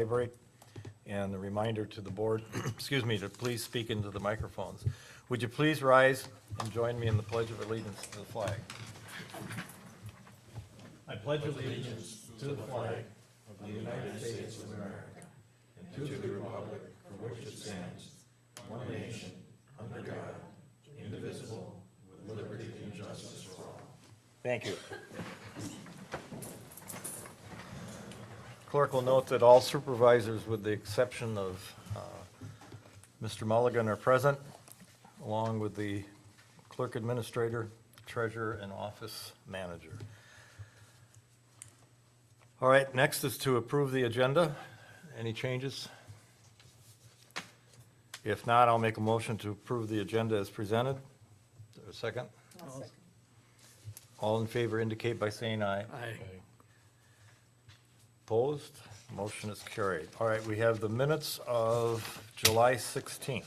break. And a reminder to the board, excuse me, to please speak into the microphones. Would you please rise and join me in the Pledge of Allegiance to the flag? I pledge allegiance to the flag of the United States of America and to the republic for which it stands, one nation, under God, indivisible, with liberty and justice for all. Thank you. Clerk will note that all supervisors, with the exception of Mr. Mulligan, are present, along with the clerk administrator, treasurer, and office manager. All right, next is to approve the agenda. Any changes? If not, I'll make a motion to approve the agenda as presented. Is there a second? I'll second. All in favor indicate by saying aye. Aye. Opposed? Motion is carried. All right, we have the minutes of July 16th.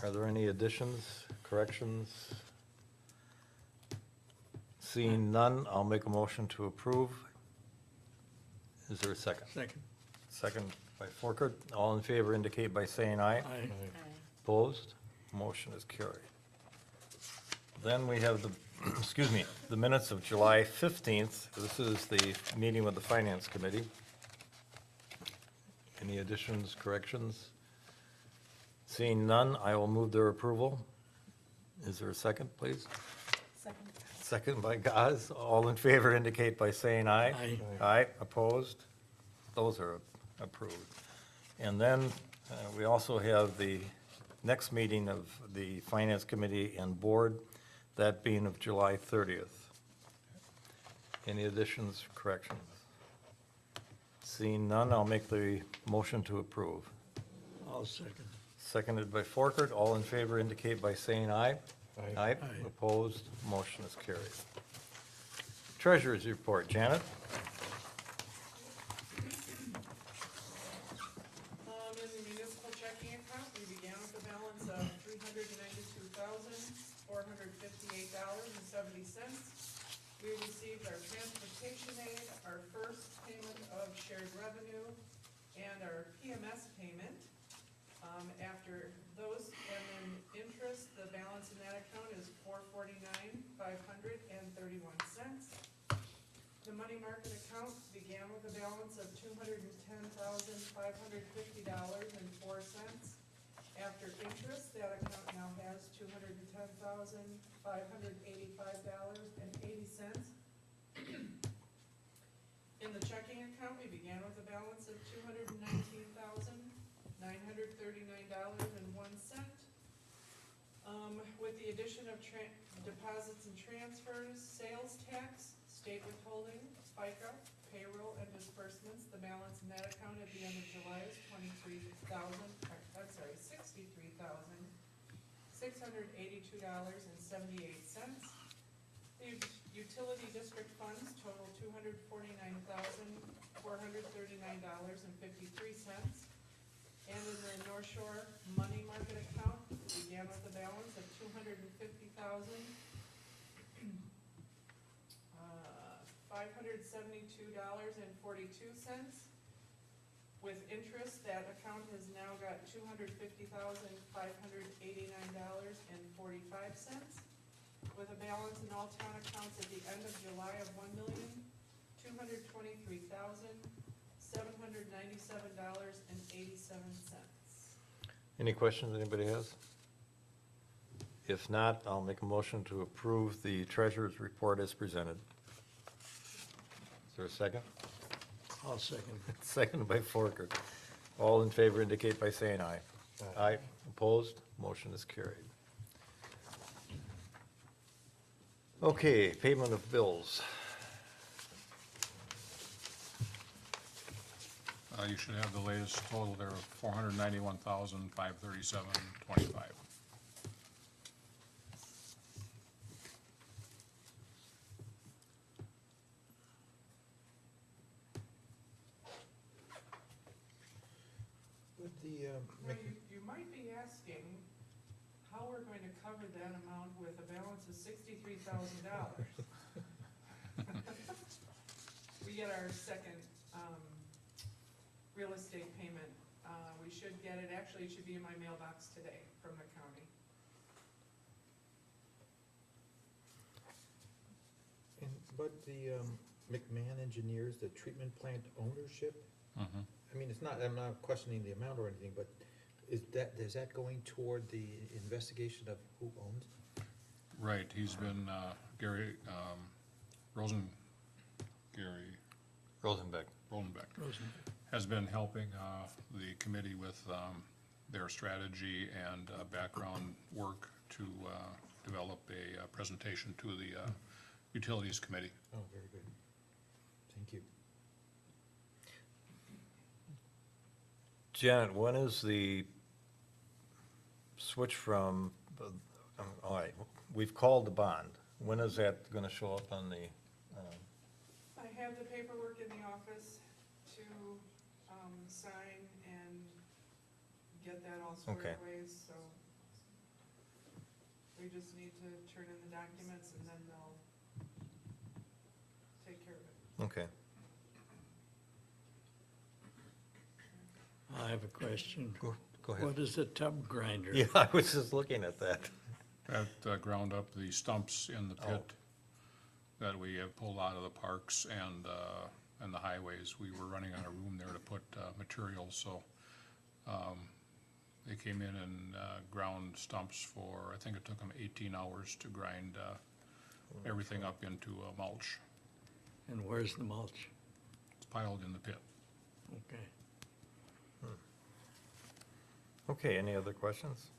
Are there any additions, corrections? Seeing none, I'll make a motion to approve. Is there a second? Second. Second by Forkert. All in favor indicate by saying aye. Aye. Opposed? Motion is carried. Then we have the, excuse me, the minutes of July 15th. This is the meeting with the Finance Committee. Any additions, corrections? Seeing none, I will move their approval. Is there a second, please? Second. Second by Gaz. All in favor indicate by saying aye. Aye. Aye, opposed? Those are approved. And then we also have the next meeting of the Finance Committee and Board, that being of July 30th. Any additions, corrections? Seeing none, I'll make the motion to approve. I'll second. Seconded by Forkert. All in favor indicate by saying aye. Aye. Aye. Opposed, motion is carried. Treasurer's report, Janet? In the municipal checking account, we began with a balance of $392,458.70. We received our transportation aid, our first payment of shared revenue, and our PMS payment. After those, and then interest, the balance in that account is $449,531. The money market account began with a balance of $210,550.04. After interest, that account now has $210,585.80. In the checking account, we began with a balance of $219,939.01. With the addition of deposits and transfers, sales tax, state withholding, FICA, payroll, and disbursements, the balance in that account at the end of July is $63,682.78. The utility district funds total $249,439.53. And in the North Shore money market account, we began with a balance of $572.42. With interest, that account has now got $250,589.45. With a balance in all town accounts at the end of July of $1,223,797.87. Any questions anybody has? If not, I'll make a motion to approve the treasurer's report as presented. Is there a second? I'll second. Seconded by Forkert. All in favor indicate by saying aye. Aye. Opposed? Motion is carried. Okay, payment of bills. You should have the latest total there of $491,537.25. With the, Now, you might be asking how we're going to cover that amount with a balance of $63,000. We get our second real estate payment. We should get it, actually, it should be in my mailbox today from the county. But the McMahon Engineers, the treatment plant ownership, Mhm. I mean, it's not, I'm not questioning the amount or anything, but is that going toward the investigation of who owns? Right, he's been, Gary Rosenbeck. Rosenbeck Rosen. has been helping the committee with their strategy and background work to develop a presentation to the Utilities Committee. Oh, very good. Thank you. Janet, when is the switch from, all right, we've called the bond. When is that gonna show up on the, I have the paperwork in the office to sign and get that all squared Okay. away, so we just need to turn in the documents and then they'll take care of it. okay. I have a question. Go What ahead. is a tub grinder? Yeah, I was just looking at that. That ground up the stumps in the Oh. pit that we have pulled out of the parks and the highways. We were running out of room there to put materials, so they came in and ground stumps for, I think it took them 18 hours to grind everything up into mulch. And where's the mulch? It's piled in the pit. Okay. Okay, any other questions?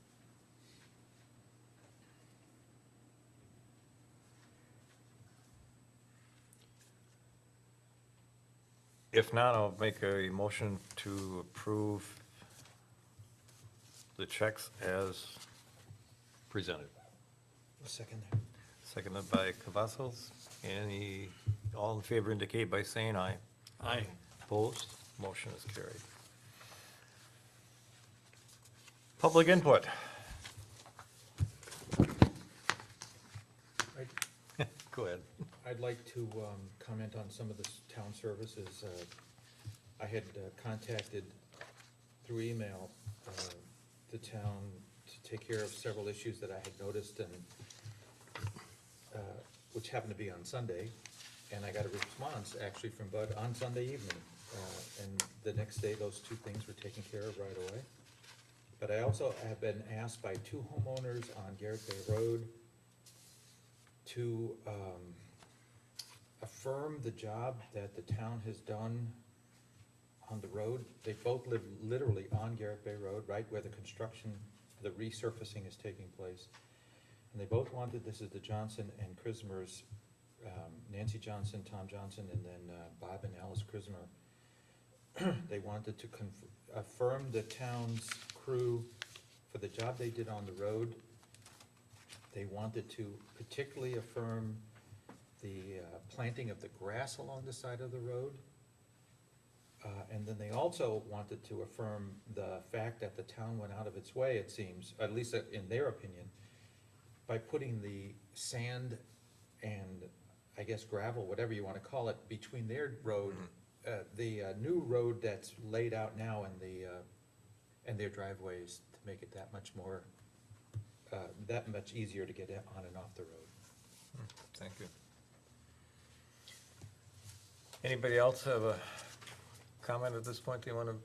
If not, I'll make a motion to approve the checks as presented. A second there. Seconded by Cavazos. All in favor indicate by saying aye. Aye. Opposed? Motion is carried. Public input. Go ahead. I'd like to comment on some of the town services. I had contacted through email the town to take care of several issues that I had noticed and which happened to be on Sunday. And I got a response actually from Bud on Sunday evening. And the next day, those two things were taken care of right away. But I also have been asked by two homeowners on Garrett Bay Road to affirm the job that the town has done on the road. They both live literally on Garrett Bay Road, right where the construction, the resurfacing is taking place. And they both wanted, this is the Johnson and Christmers, Nancy Johnson, Tom Johnson, and then Bob and Alice Christmer. They wanted to affirm the town's crew for the job they did on the road. They wanted to particularly affirm the planting of the grass along the side of the road. And then they also wanted to affirm the fact that the town went out of its way, it seems, at least in their opinion, by putting the sand and, I guess, gravel, whatever you wanna call it, between their road, the new road that's laid out now and their driveways to make it that much more, that much easier to get on and off the road. Thank you. Anybody else have a comment at this point they want to?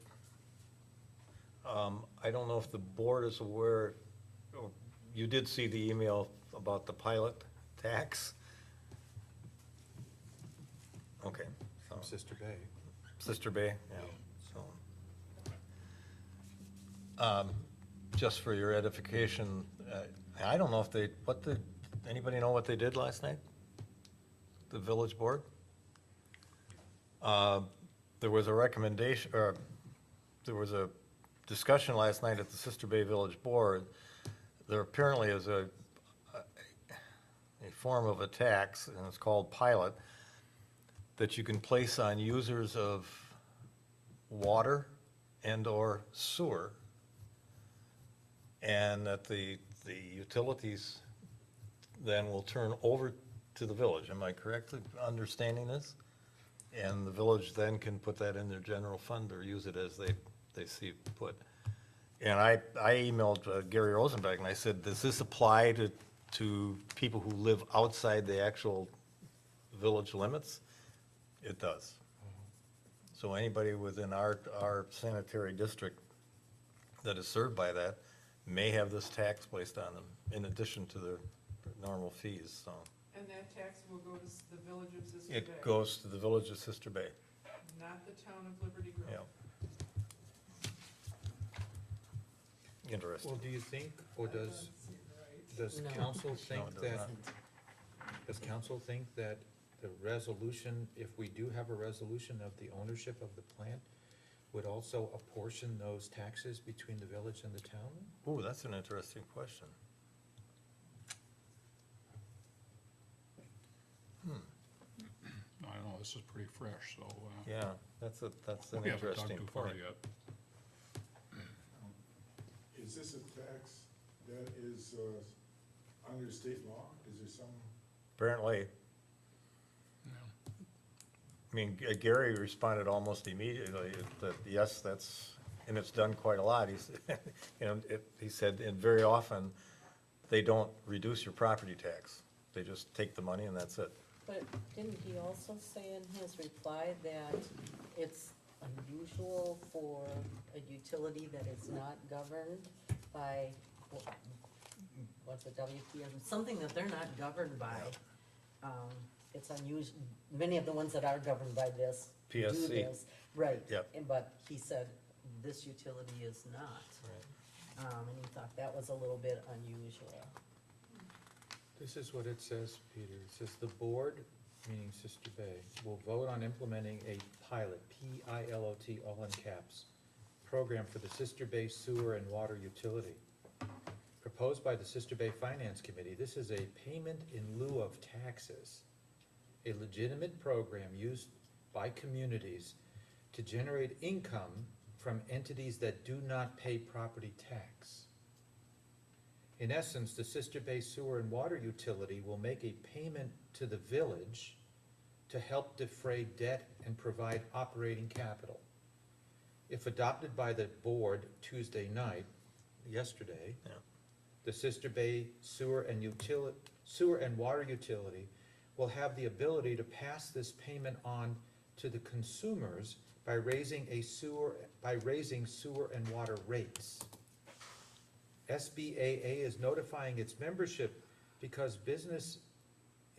I don't know if the board is aware, or you did see the email about the pilot tax? Okay. From Sister Bay. Sister Bay, yeah, so. Just for your edification, I don't know if anybody know what they did last night? The village board? There was a recommendation, or there was a discussion last night at the Sister Bay Village Board. There apparently is a form of a tax, and it's called pilot, that you can place on users of water and/or sewer, and that the utilities then will turn over to the village. Am I correctly understanding this? And the village then can put that in their general fund or use it as they see put. And I emailed Gary Rosenbeck and I said, does this apply to people who live outside the actual village limits? It does. So anybody within our sanitary district that is served by that may have this tax placed on them in addition to their normal fees, so. And that tax will go to the village of Sister Bay, It goes to the village of Sister Bay, not the town of Liberty Grove. yeah. Interesting. Well, do you think, or does No. council No, think it does that, not. does council think that the resolution, if we do have a resolution of the ownership of the plant, would also apportion those taxes between the village and the town? Ooh, that's an interesting question. I don't know, this is pretty fresh, so, Yeah, that's an we haven't talked interesting too far point. yet. Is this a tax that is under state law? Is there some, Apparently, Yeah. I mean, Gary responded almost immediately that, yes, that's, and it's done quite a lot. He's, you know, he said, and very often, they don't reduce your property tax. They just take the money and that's it. But didn't he also say in his reply that it's unusual for a utility that is not governed by, what's it, WPM, something that they're not governed by? It's unusual, many of the ones that are governed by this do PSC. this. Right. Yep. But he said this utility is not. And he thought that was a little bit unusual. This is what it says, Peter. It says the board, meaning Sister Bay, will vote on implementing a pilot, P-I-L-O-T, all in caps, program for the Sister Bay Sewer and Water Utility. Proposed by the Sister Bay Finance Committee, this is a payment in lieu of taxes, a legitimate program used by communities to generate income from entities that do not pay property tax. In essence, the Sister Bay Sewer and Water Utility will make a payment to the village to help defray debt and provide operating capital. If adopted by the board Tuesday night, yesterday, Yeah. the Sister Bay Sewer and Water Utility will have the ability to pass this payment on to the consumers by raising sewer and water rates. SBAA is notifying its membership because business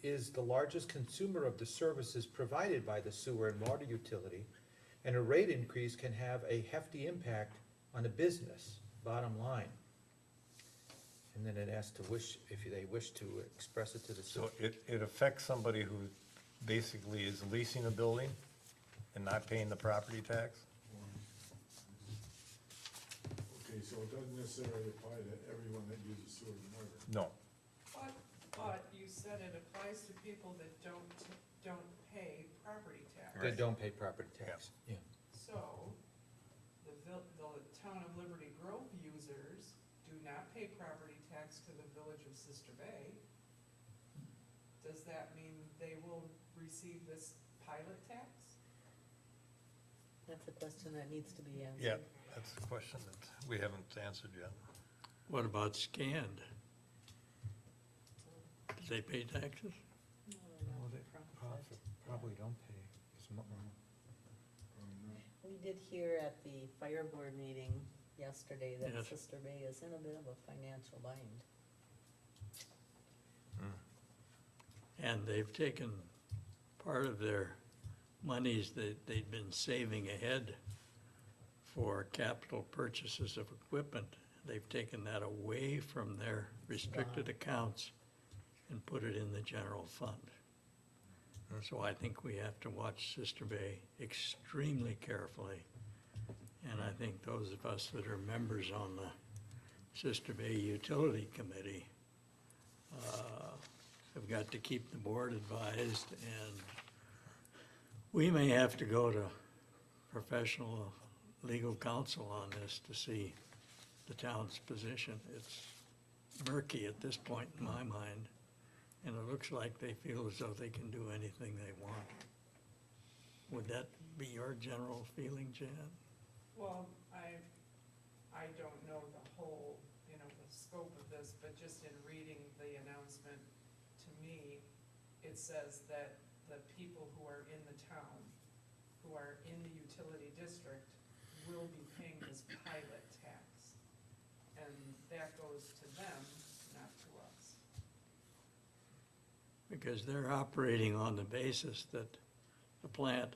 is the largest consumer of the services provided by the sewer and water utility, and a rate increase can have a hefty impact on a business, bottom line. And then it asks if they wish to express it to the So sewer. it affects somebody who basically is leasing a building and not paying the property tax? okay, so it doesn't necessarily apply to everyone that uses sewer and water. No. But you said it applies to people that don't pay property tax. They don't pay property tax, yeah. So, the town of Liberty Grove users do not pay property tax to the village of Sister Bay. Does that mean they will receive this pilot tax? That's a question that needs to be answered. Yeah, that's a question that we haven't answered yet. What about scanned? Do they pay taxes? No, they're not Well, they for-profit. Probably don't pay as much. We did hear at the fire board meeting yesterday that Yes. Sister Bay is in a bit of a financial bind. And they've taken part of their monies that they'd been saving ahead for capital purchases of equipment. They've taken that away from their restricted accounts and put it in the general fund. So I think we have to watch Sister Bay extremely carefully. And I think those of us that are members on the Sister Bay Utility Committee have got to keep the board advised, and we may have to go to professional legal counsel on this to see the town's position. It's murky at this point in my mind, and it looks like they feel as though they can do anything they want. Would that be your general feeling, Jan? Well, I don't know the whole, you know, the scope of this, but just in reading the announcement, to me, it says that the people who are in the town, who are in the utility district, will be paying this pilot tax. And that goes to them, not to us. Because they're operating on the basis that the plant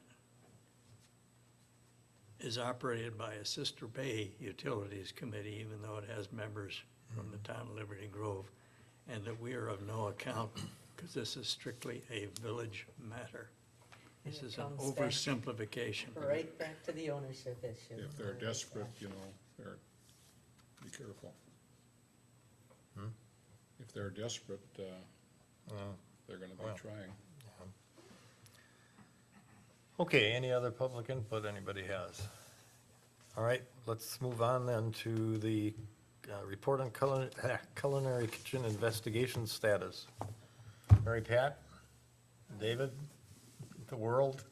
is operated by a Sister Bay Utilities Committee, even though it has members from the town of Liberty Grove, and that we are of no account, because this is strictly a village matter. And This it is an comes back- oversimplification. Right back to the ownership issue. If they're desperate, you know, be careful. If they're desperate, they're gonna Well. be trying. Okay, any other public input anybody has? All right, let's move on then to the report on culinary kitchen investigation status. Mary Pat, David, the world?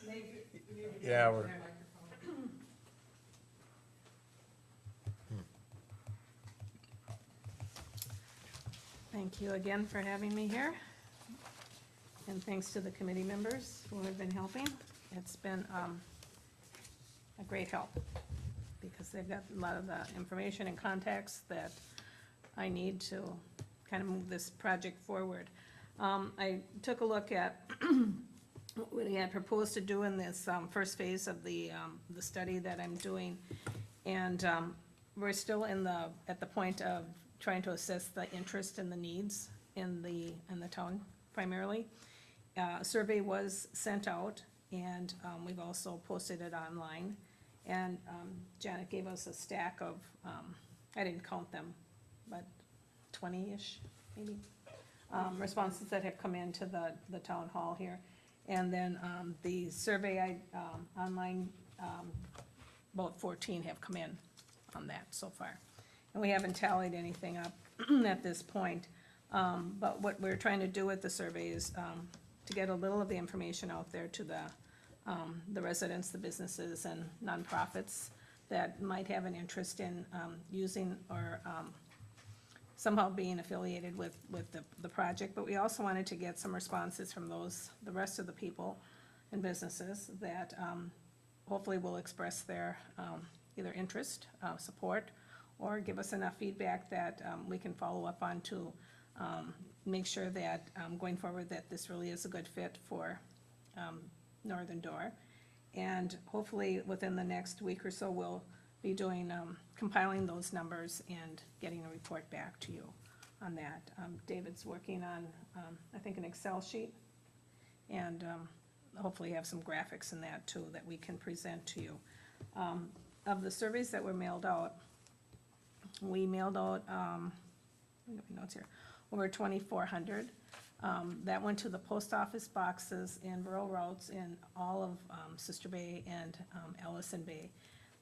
Maybe Yeah, we're- my microphone. Thank you again for having me here. And thanks to the committee members who have been helping. It's been a great help because they've got a lot of the information and context that I need to kind of move this project forward. I took a look at what we had proposed to do in this first phase of the study that I'm doing. And we're still at the point of trying to assess the interest and the needs in the town primarily. A survey was sent out, and we've also posted it online. And Janet gave us a stack of, I didn't count them, but 20-ish, maybe, responses that have come into the town hall here. And then the survey online, about 14 have come in on that so far. And we haven't tallied anything up at this point. But what we're trying to do with the survey is to get a little of the information out there to the residents, the businesses, and nonprofits that might have an interest in using or somehow being affiliated with the project. But we also wanted to get some responses from the rest of the people and businesses that hopefully will express their either interest, support, or give us enough feedback that we can follow up on to make sure that going forward that this really is a good fit for Northern Door. And hopefully within the next week or so, we'll be doing, compiling those numbers and getting a report back to you on that. David's working on, I think, an Excel sheet, and hopefully have some graphics in that too that we can present to you. Of the surveys that were mailed out, we mailed out, I got my notes here, over 2,400. That went to the post office boxes and rural routes in all of Sister Bay and Ellison Bay.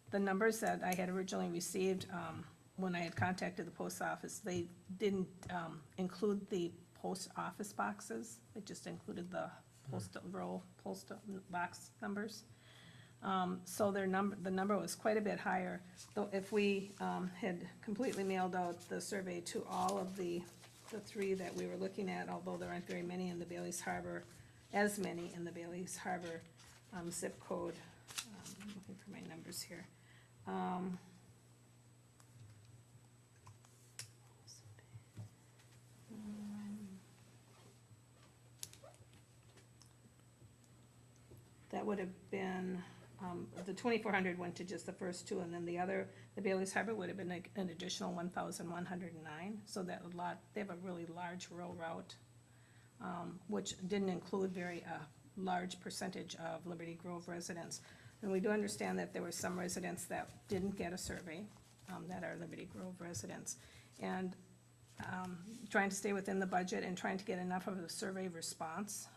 The numbers that I had originally received when I had contacted the post office, they didn't include the post office boxes. They just included the rural post box numbers. So the number was quite a bit higher. Though if we had completely mailed out the survey to all of the three that we were looking at, although there aren't very many in the Bailey's Harbor, as many in the Bailey's Harbor zip code. I'm looking for my numbers here. That would have been, the 2,400 went to just the first two, and then the Bailey's Harbor would have been an additional 1,109. So that they have a really large rural route, which didn't include large percentage of Liberty Grove residents. And we do understand that there were some residents that didn't get a survey, that are Liberty Grove residents. And trying to stay within the budget and trying to get enough of a survey response,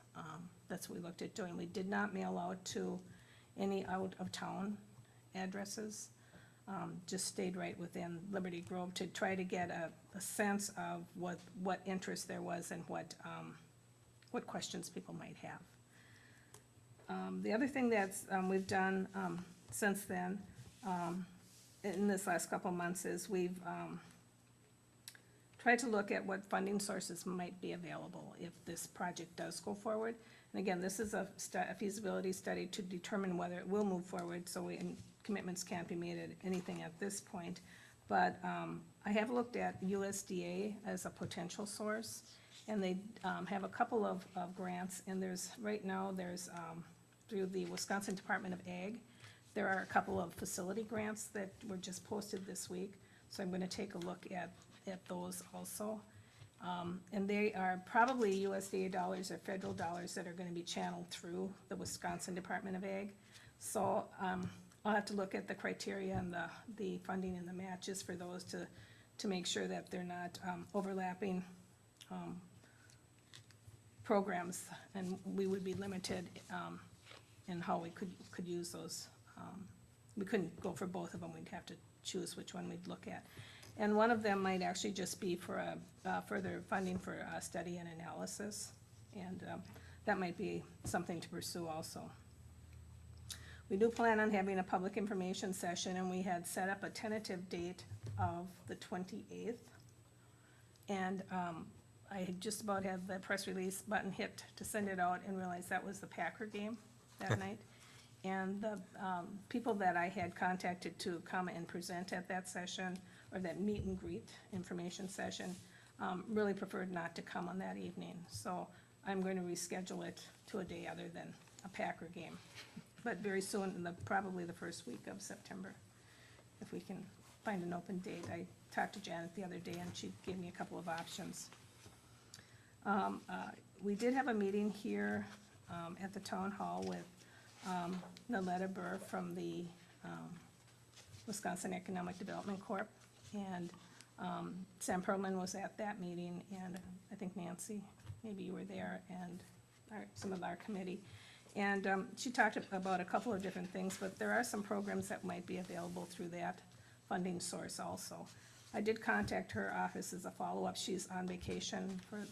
that's what we looked at doing. We did not mail out to any out-of-town addresses, just stayed right within Liberty Grove to try to get a sense of what interest there was and what questions people might have. The other thing that's, we've done, since then, in this last couple of months is we've, tried to look at what funding sources might be available if this project does go forward. And again, this is a feasibility study to determine whether it will move forward, so and commitments can't be made at anything at this point. But, I have looked at USDA as a potential source, and they, have a couple of grants, and there's, right now, there's, through the Wisconsin Department of Ag, there are a couple of facility grants that were just posted this week, so I'm gonna take a look at those also. And they are probably USDA dollars or federal dollars that are gonna be channeled through the Wisconsin Department of Ag. So, I'll have to look at the criteria and the funding and the matches for those to make sure that they're not, overlapping, programs, and we would be limited, in how we could use those. We couldn't go for both of them, we'd have to choose which one we'd look at. And one of them might actually just be for further funding for study and analysis, and that might be something to pursue also. We do plan on having a public information session, and we had set up a tentative date of the 28th. And I had just about had the press release button hit to send it out and realized that was the Packer game that night. And the people that I had contacted to come and present at that session, or that meet and greet information session, really preferred not to come on that evening. So I'm going to reschedule it to a day other than a Packer game. But very soon, probably the first week of September, if we can find an open date. I talked to Janet the other day, and she gave me a couple of options. We did have a meeting here at the town hall with Naletta Burr from the Wisconsin Economic Development Corp. And Sam Perlman was at that meeting, and I think Nancy, maybe you were there, and some of our committee. And she talked about a couple of different things, but there are some programs that might be available through that funding source also. I did contact her office as a follow-up. She's on vacation for,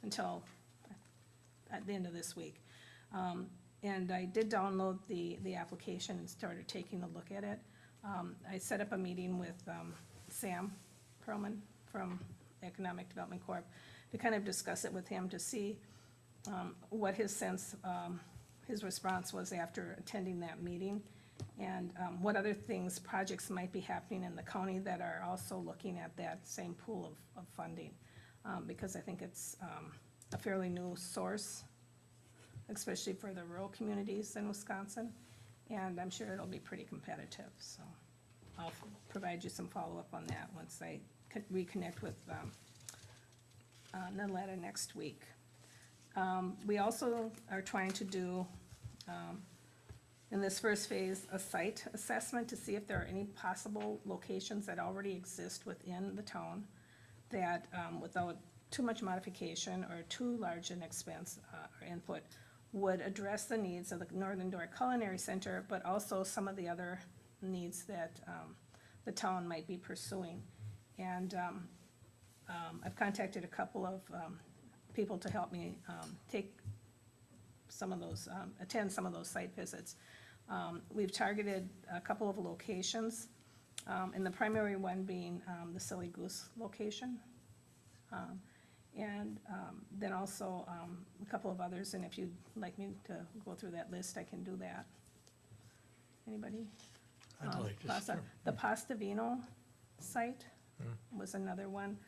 until at the end of this week. And I did download the application and started taking a look at it. I set up a meeting with Sam Perlman from Economic Development Corp. to kind of discuss it with him to see what his sense, his response was after attending that meeting, and what other things, projects might be happening in the county that are also looking at that same pool of funding. Because I think it's a fairly new source, especially for the rural communities in Wisconsin, and I'm sure it'll be pretty competitive, so I'll provide you some follow-up on that once I reconnect with Naletta next week. We also are trying to do, in this first phase, a site assessment to see if there are any possible locations that already exist within the town that, without too much modification or too large an expense or input, would address the needs of the Northern Door Culinary Center, but also some of the other needs that the town might be pursuing. And I've contacted a couple of people to help me take some of those, attend some of those site visits. We've targeted a couple of locations, and the primary one being the Silly Goose location. And then also a couple of others, and if you'd like me to go through that list, I can do that. Anybody? I'd like to Pasta- start. The Pasta Vino site was another one.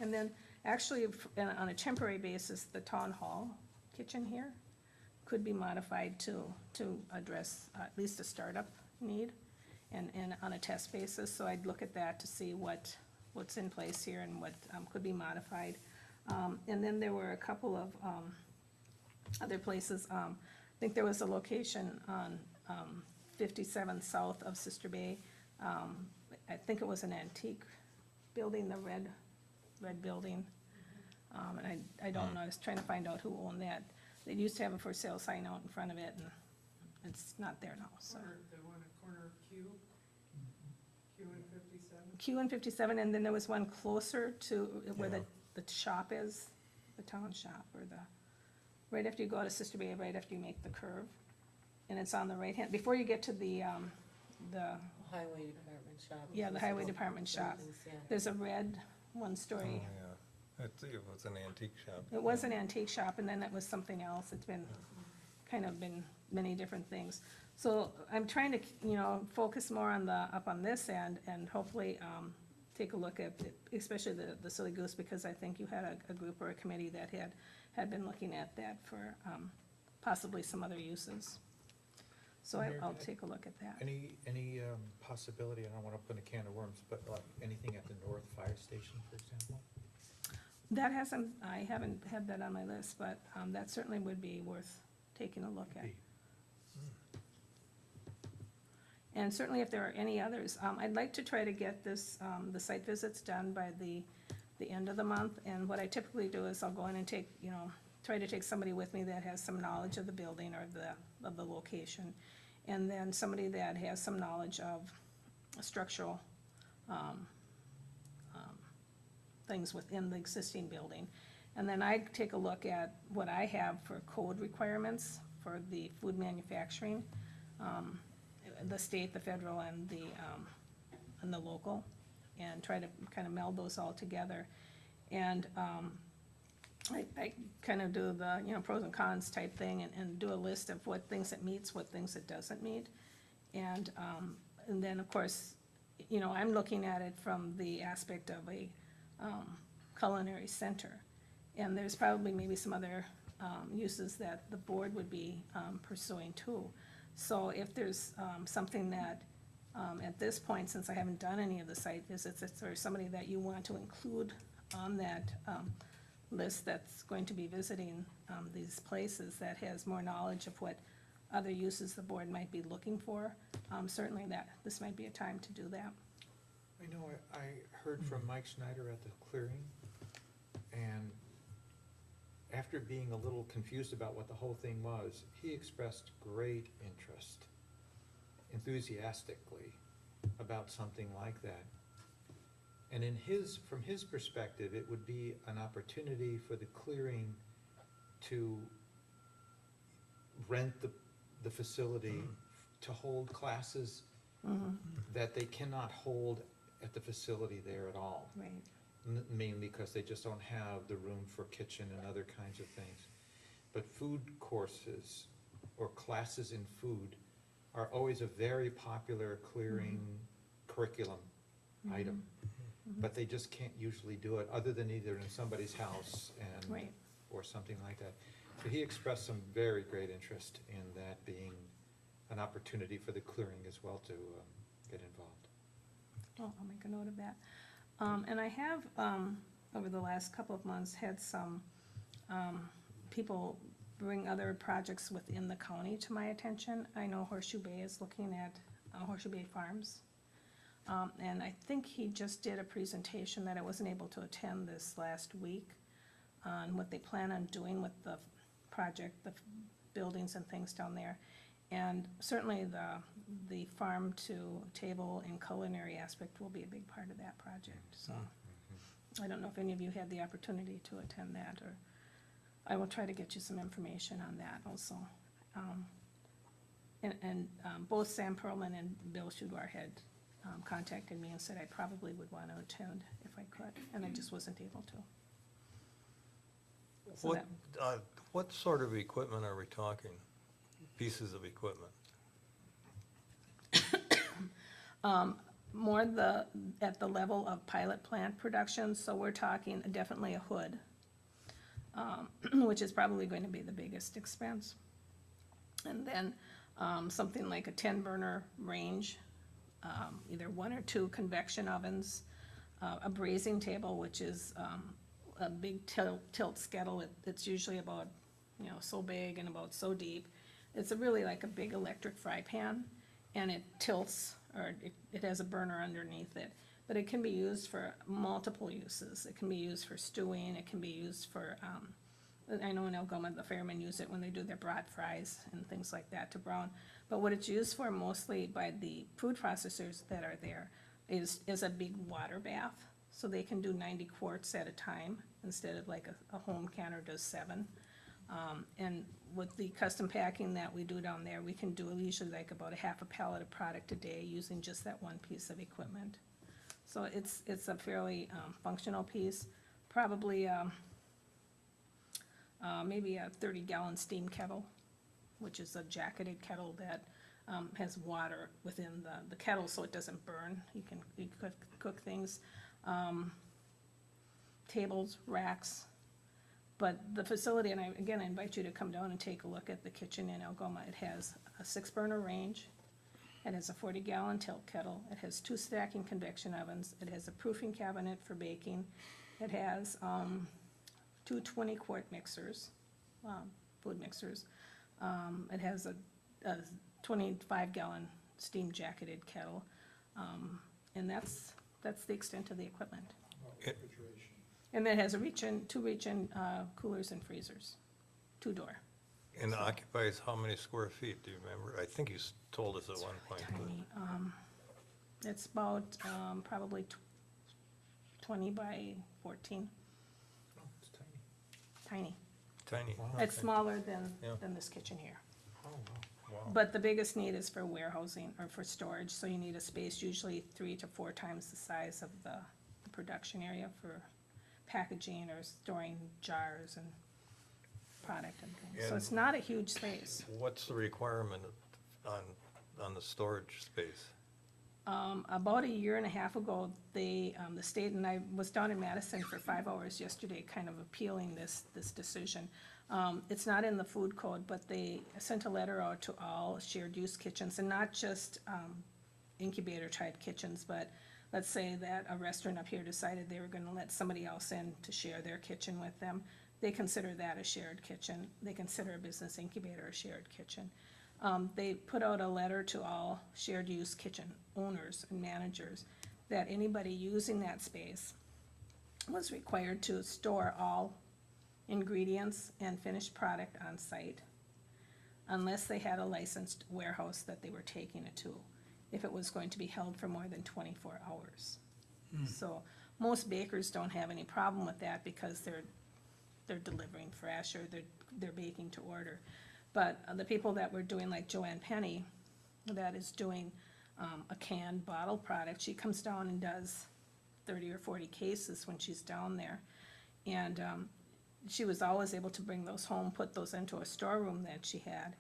And then, actually, on a temporary basis, the town hall kitchen here could be modified to address at least a startup need, and on a test basis, so I'd look at that to see what's in place here and what could be modified. And then there were a couple of other places. I think there was a location on 57 south of Sister Bay. I think it was an antique building, the red building. And I don't know, I was trying to find out who owned that. They used to have a for sale sign out in front of it, and it's not there now, so. The one at corner of Q and 57. Q and 57, and then there was one closer to where the shop is, the town shop, or right after you go out of Sister Bay, right after you make the curve. And it's on the right hand, before you get to the Highway department shop. Yeah, the highway department shop. Yeah. there's a red Oh, one-story. yeah. It was an antique shop. It was an antique shop, and then it was something else. It's been, kind of been many different things. So I'm trying to, focus more on up on this end, and hopefully, take a look at, especially the Silly Goose, because I think you had a group or a committee that had been looking at that for, possibly some other uses. So I'll take a look at that. Any possibility, I don't wanna put in a can of worms, but like anything at the North Fire Station, for example? I haven't had that on my list, but, that certainly would be worth taking a look at. Be- And certainly if there are any others, I'd like to try to get this, the site visits done by the end of the month. And what I typically do is I'll go in and try to take somebody with me that has some knowledge of the building or of the location. And then somebody that has some knowledge of structural, things within the existing building. And then I take a look at what I have for code requirements for the food manufacturing, the state, the federal, and the local, and try to kind of meld those all together. And I kind of do the, pros and cons type thing, and do a list of what things it meets, what things it doesn't meet. And then, of course, I'm looking at it from the aspect of a culinary center. And there's probably maybe some other uses that the board would be pursuing too. So if there's something that, at this point, since I haven't done any of the site visits, if there's somebody that you want to include on that list that's going to be visiting these places, that has more knowledge of what other uses the board might be looking for, certainly this might be a time to do that. I know, I heard from Mike Schneider at the clearing, and after being a little confused about what the whole thing was, he expressed great interest, enthusiastically, about something like that. And from his perspective, it would be an opportunity for the clearing to rent the facility to hold classes that they cannot hold at the facility there at all. Right. Mainly because they just don't have the room for kitchen and other kinds of things. But food courses or classes in food are always a very popular clearing curriculum item. But they just can't usually do it, other than either in somebody's house Right. or something like that. So he expressed some very great interest in that being an opportunity for the clearing as well to get involved. Well, I'll make a note of that. And I have, over the last couple of months, had some people bring other projects within the county to my attention. I know Horseshoe Bay is looking at Horseshoe Bay Farms. And I think he just did a presentation that I wasn't able to attend this last week on what they plan on doing with the project, the buildings and things down there. And certainly the farm to table and culinary aspect will be a big part of that project, so. I don't know if any of you had the opportunity to attend that, or I will try to get you some information on that also. And both Sam Perlman and Bill Shudwar had contacted me and said I probably would want to attend if I could, and I just wasn't able to. So What sort of equipment are we talking? Pieces of equipment? More at the level of pilot plant production, so we're talking definitely a hood, which is probably going to be the biggest expense. And then, something like a 10-burner range, either 1 or 2 convection ovens, a braising table, which is, a big tilt skettle. It's usually about, so big and about so deep. It's really like a big electric fry pan, and it tilts, or it has a burner underneath it. But it can be used for multiple uses. It can be used for stewing, it can be used for, I know in Algoma, the firemen use it when they do their broad fries and things like that to brown. But what it's used for mostly by the food processors that are there is a big water bath. So they can do 90 quarts at a time instead of like a home canner does 7. And with the custom packing that we do down there, we can do usually like about a half a pallet of product a day using just that one piece of equipment. So it's a fairly functional piece, probably maybe a 30-gallon steam kettle, which is a jacketed kettle that has water within the kettle so it doesn't burn. You can cook things. Tables, racks. But the facility, and I invite you to come down and take a look at the kitchen in Algoma. It has a 6-burner range. It has a 40-gallon tilt kettle. It has 2 stacking convection ovens. It has a proofing cabinet for baking. It has 2 20-quart mixers, food mixers. It has a 25-gallon steam jacketed kettle. And that's the extent of the equipment. Refrigeration. And then it has 2 reach-in coolers and freezers, 2-door. And occupies how many square feet, do you remember? I think you told us at one point. but- Tiny. It's about probably 20 by 14, Oh, it's tiny. tiny. Tiny. Wow. It's okay. smaller Yeah. than this kitchen here. Oh, wow. Wow. But the biggest need is for warehousing or for storage, so you need a space usually 3 to 4 times the size of the production area for packaging or storing jars and product and things. So And- it's not a huge space. What's the requirement on the storage space? About a year and a half ago, the state, and I was down in Madison for 5 hours yesterday, kind of appealing this decision. It's not in the food code, but they sent a letter out to all shared use kitchens, and not just incubator type kitchens, but let's say that a restaurant up here decided they were gonna let somebody else in to share their kitchen with them. They consider that a shared kitchen. They consider a business incubator a shared kitchen. They put out a letter to all shared use kitchen owners and managers that anybody using that space was required to store all ingredients and finished product on site unless they had a licensed warehouse that they were taking it to, if it was going to be held for more than 24 hours. So most bakers don't have any problem with that because they're delivering fresh or they're baking to order. But the people that were doing, like Joanne Penny, that is doing a canned bottle product, she comes down and does 30 or 40 cases when she's down there. And she was always able to bring those home, put those into a storeroom that she had.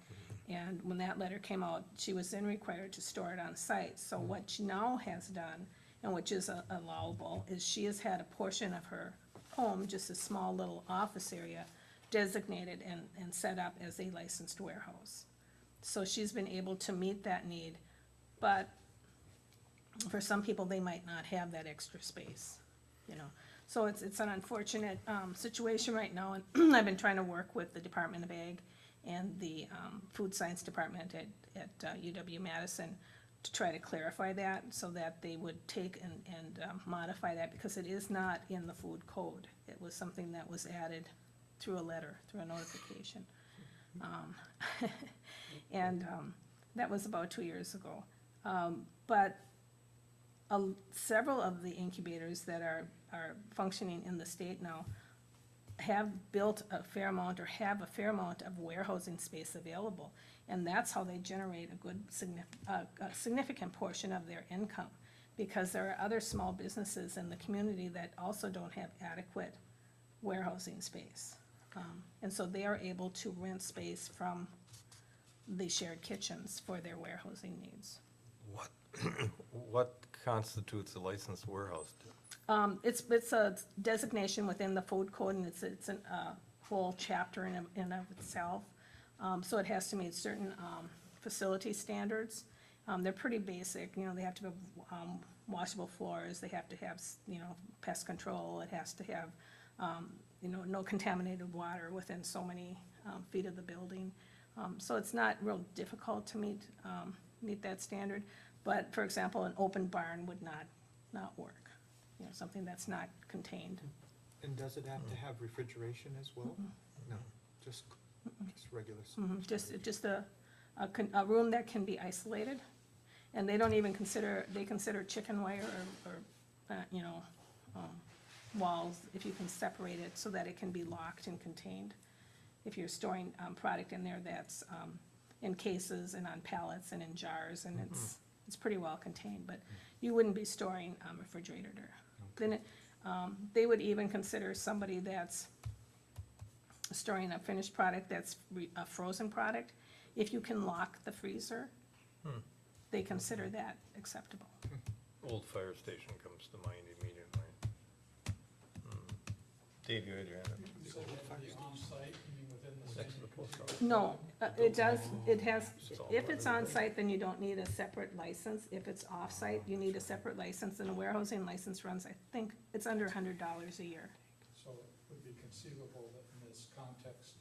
And when that letter came out, she was then required to store it on site. So what she now has done, and which is allowable, is she has had a portion of her home, just a small little office area, designated and set up as a licensed warehouse. So she's been able to meet that need, but for some people, they might not have that extra space, you know. So it's an unfortunate situation right now, and I've been trying to work with the Department of Ag and the Food Science Department at UW-Madison to try to clarify that, so that they would take and modify that, because it is not in the food code. It was something that was added through a letter, through a notification. And that was about 2 years ago. But several of the incubators that are functioning in the state now have built a fair amount or have a fair amount of warehousing space available. And that's how they generate a significant portion of their income, because there are other small businesses in the community that also don't have adequate warehousing space. And so they are able to rent space from the shared kitchens for their warehousing needs. What constitutes a licensed warehouse? It's a designation within the food code, and it's a whole chapter in of itself. So it has to meet certain facility standards. They're pretty basic, you know, they have to have washable floors, they have to have, you know, pest control, it has to have, you know, no contaminated water within so many feet of the building. So it's not real difficult to meet that standard. But, for example, an open barn would not work, you know, something that's not contained. And does it have to have refrigeration as well? No, just regular. Just a room that can be isolated, and they don't even consider, they consider chicken wire or you know, walls, if you can separate it so that it can be locked and contained. if you're storing, product in there that's, in cases and on pallets and in jars, and it's pretty well contained, but you wouldn't be storing, refrigerated or, then it, they would even consider somebody that's storing a finished product that's a frozen product. If you can lock the freezer, they consider that acceptable. Old fire station comes to mind immediately. Dave, you had your hand up. You said it had to be on-site, you mean within the Next to same? the post office. No, it does, it has, if it's on-site, then you don't need a separate license. If it's off-site, you need a separate license, and a warehousing license runs, I think, it's under $100 a year. So it would be conceivable that in this context,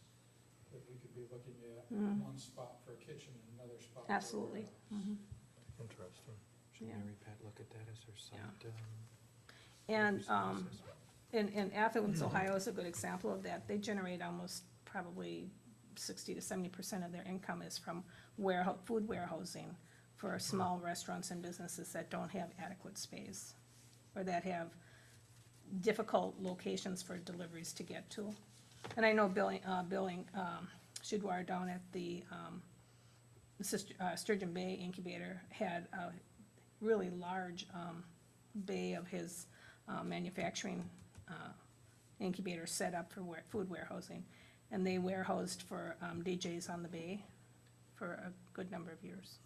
that we could be looking at one spot for a kitchen and another spot for a Absolutely. warehouse. Interesting. Should Yeah. Mary Pat look at that as her site? And, process? in Athens, Ohio is a good example of that. They generate almost probably 60 to 70% of their income is from food warehousing for small restaurants and businesses that don't have adequate space, or that have difficult locations for deliveries to get to. And I know Billing, Shudwar down at the, Sturgeon Bay Incubator had a really large, bay of his, manufacturing, incubator set up for food warehousing. And they warehoused for, DJs on the bay for a good number of years.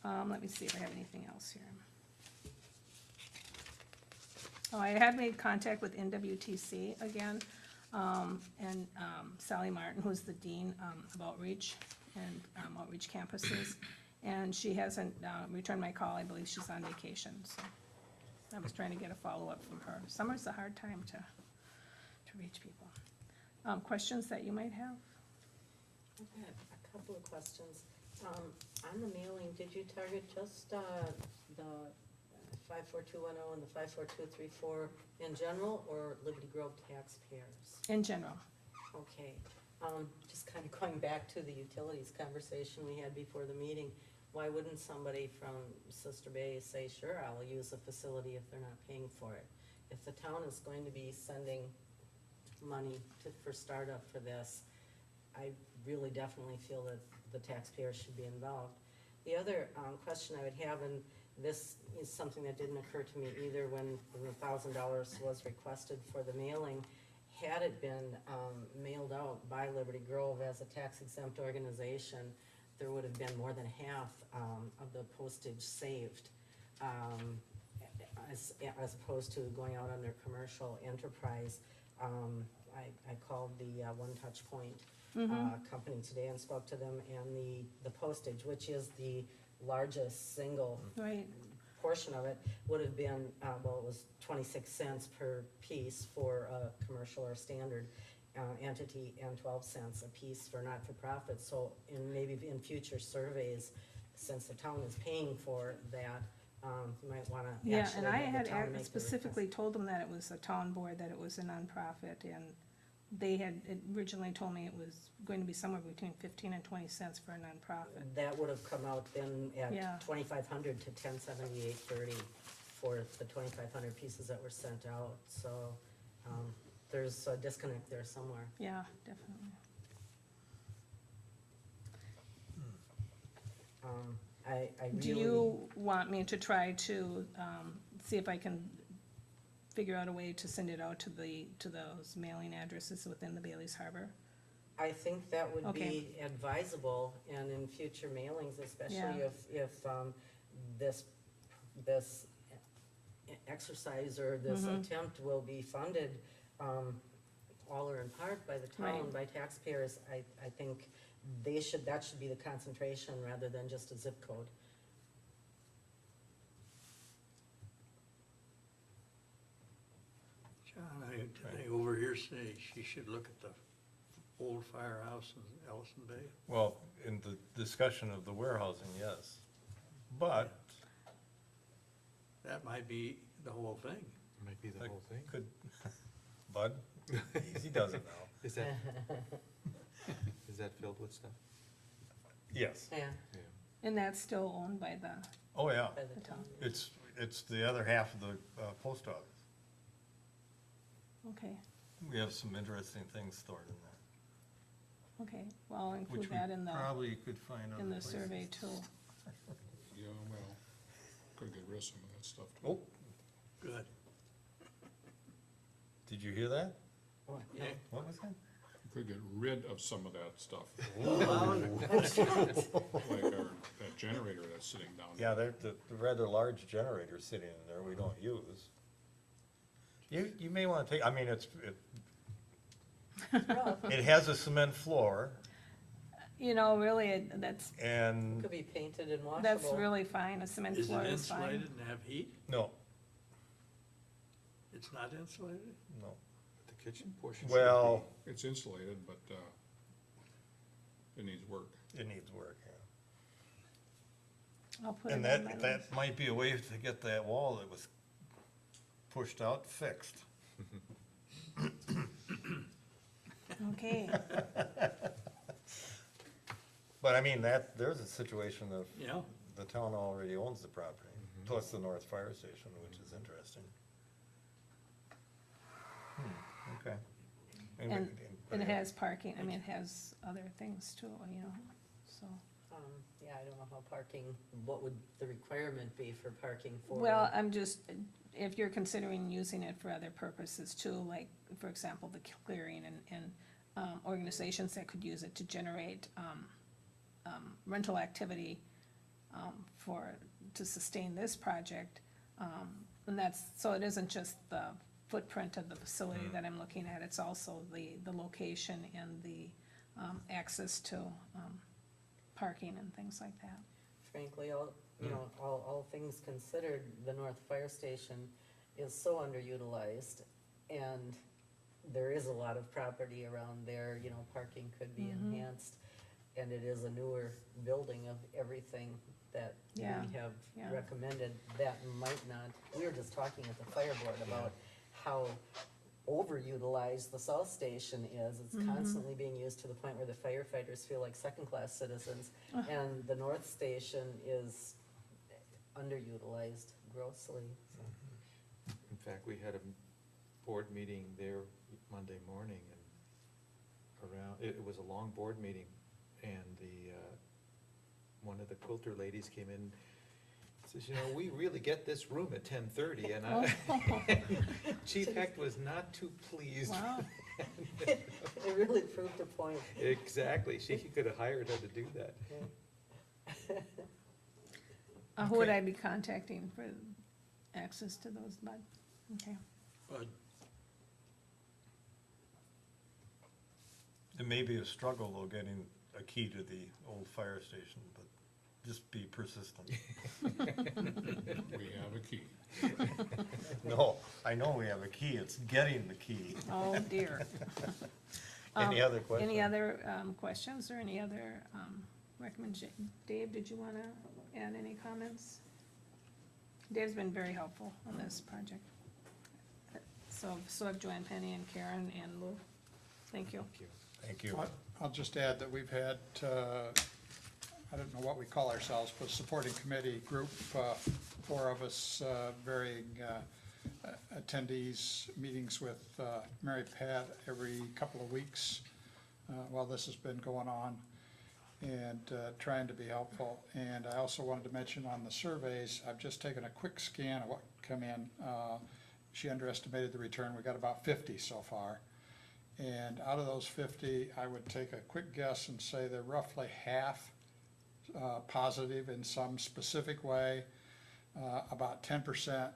Let me see if I have anything else here. Oh, I have made contact with NWTC again, and Sally Martin, who's the Dean of Outreach and Outreach Campuses. And she hasn't returned my call. I believe she's on vacation, so I was trying to get a follow-up from her. Summer's a hard time to reach people. Questions that you might have? I've got a couple of questions. On the mailing, did you target just, the 54210 and the 54234 in general, or Liberty Grove taxpayers? In general. Okay, just kind of going back to the utilities conversation we had before the meeting, why wouldn't somebody from Sister Bay say, sure, I'll use the facility if they're not paying for it? If the town is going to be sending money for startup for this, I really definitely feel that the taxpayers should be involved. The other, question I would have, and this is something that didn't occur to me either when the $1,000 was requested for the mailing, had it been mailed out by Liberty Grove as a tax exempt organization, there would have been more than half of the postage saved, as opposed to going out under commercial enterprise. I called the One Touch Point company today and spoke to them, and the postage, which is the largest single Right. portion of it, would have been, well, it was 26 cents per piece for a commercial or standard entity, and 12 cents a piece for not-for-profit. So maybe in future surveys, since the town is paying for that, you might wanna Yeah, actually and I have the had town make the specifically told them that it was a town board, that it was a nonprofit, and they had originally told me it was going to be somewhere between 15 and 20 cents for a nonprofit. request. That would have come out then Yeah. at 2,500 to 1078.30 for the 2,500 pieces that were sent out. So, there's a disconnect there somewhere. Yeah, definitely. I Do really, you want me to try to, see if I can figure out a way to send it out to those mailing addresses within the Bailey's Harbor? I think that would Okay. be advisable, and in future mailings, especially Yeah. if this exercise or this Mm-hmm. attempt will be funded, all or in part by the town, Right. by taxpayers, I think that should be the concentration rather than just a zip code. John, I over here say she should look at the old firehouse in Ellison Bay. Well, in the discussion of the warehousing, yes. But That might be the whole thing. Might be the Like- whole thing. could, Bud, he does it now. Is that filled with stuff? Yes. Yeah, Yeah. And that's still owned by the Oh, yeah. by the the town. town? It's the other half of the post office. Okay. we have some interesting things stored in there. Okay, well, I'll Which include we that in probably could find other the places. survey too. Yeah, well, could get rid of some of that stuff too. Oh, Good. did you hear that? What? Yeah. What was that? Could get rid of some of that stuff, Well, like that generator that's sitting down there. Yeah, they're the rather large generator sitting in there we don't use. You may wanna take, I mean, it has a cement floor You know, really, that's, and, Could be painted and washable. that's really fine, a cement is floor it is fine. insulated and have heat? no, It's not insulated? no. The kitchen portion. Well, It's insulated, but, it needs work. it needs work, yeah. I'll put it And on my that, list. that might be a way to get that wall that was pushed out fixed. Okay, But I mean, there's a situation of, Yeah, the town already owns the property, plus the North Fire Station, which is interesting. Okay. and it has parking, I mean, it has other things too, you know, so. Yeah, I don't know how parking, what would the requirement be for parking for? Well, I'm just, if you're considering using it for other purposes too, like, for example, the clearing and organizations that could use it to generate rental activity to sustain this project. And that's, so it isn't just the footprint of the facility that I'm looking at, it's also the location and the access to parking and things like that. Frankly, all things considered, the North Fire Station is so underutilized, and there is a lot of property around there, parking could be enhanced, and it is a newer building of everything that we Yeah, have yeah. recommended, that might not, we were just talking at the fire board about how overutilized the South Station is. It's constantly being used to the point where the firefighters feel like second-class citizens, and the North Station is underutilized grossly. In fact, we had a board meeting there Monday morning, and it was a long board meeting, and one of the quilter ladies came in, says, we really get this room at 10:30, and Chief Hecht was not too pleased. Wow. It really proved a point. Exactly, she could have hired her to do that. Who would Okay. I be contacting for access to those, Bud? Okay. but It may be a struggle though, getting a key to the old fire station, but just be persistent. We have a key. No, I know we have a key, it's getting the key. Oh, dear. Any other questions? Any other questions or any other recommendations? Dave, did you wanna add any comments? Dave's been very helpful on this project. So have Joanne Penny and Karen and Lou. Thank you. Thank you. I'll just add that we've had, I don't know what we call ourselves, but supporting committee group, 4 of us, varying attendees, meetings with Mary Pat every couple of weeks while this has been going on, and trying to be helpful. And I also wanted to mention on the surveys, I've just taken a quick scan of what come in. She underestimated the return. We got about 50 so far. And out of those 50, I would take a quick guess and say they're roughly half positive in some specific way, about 10%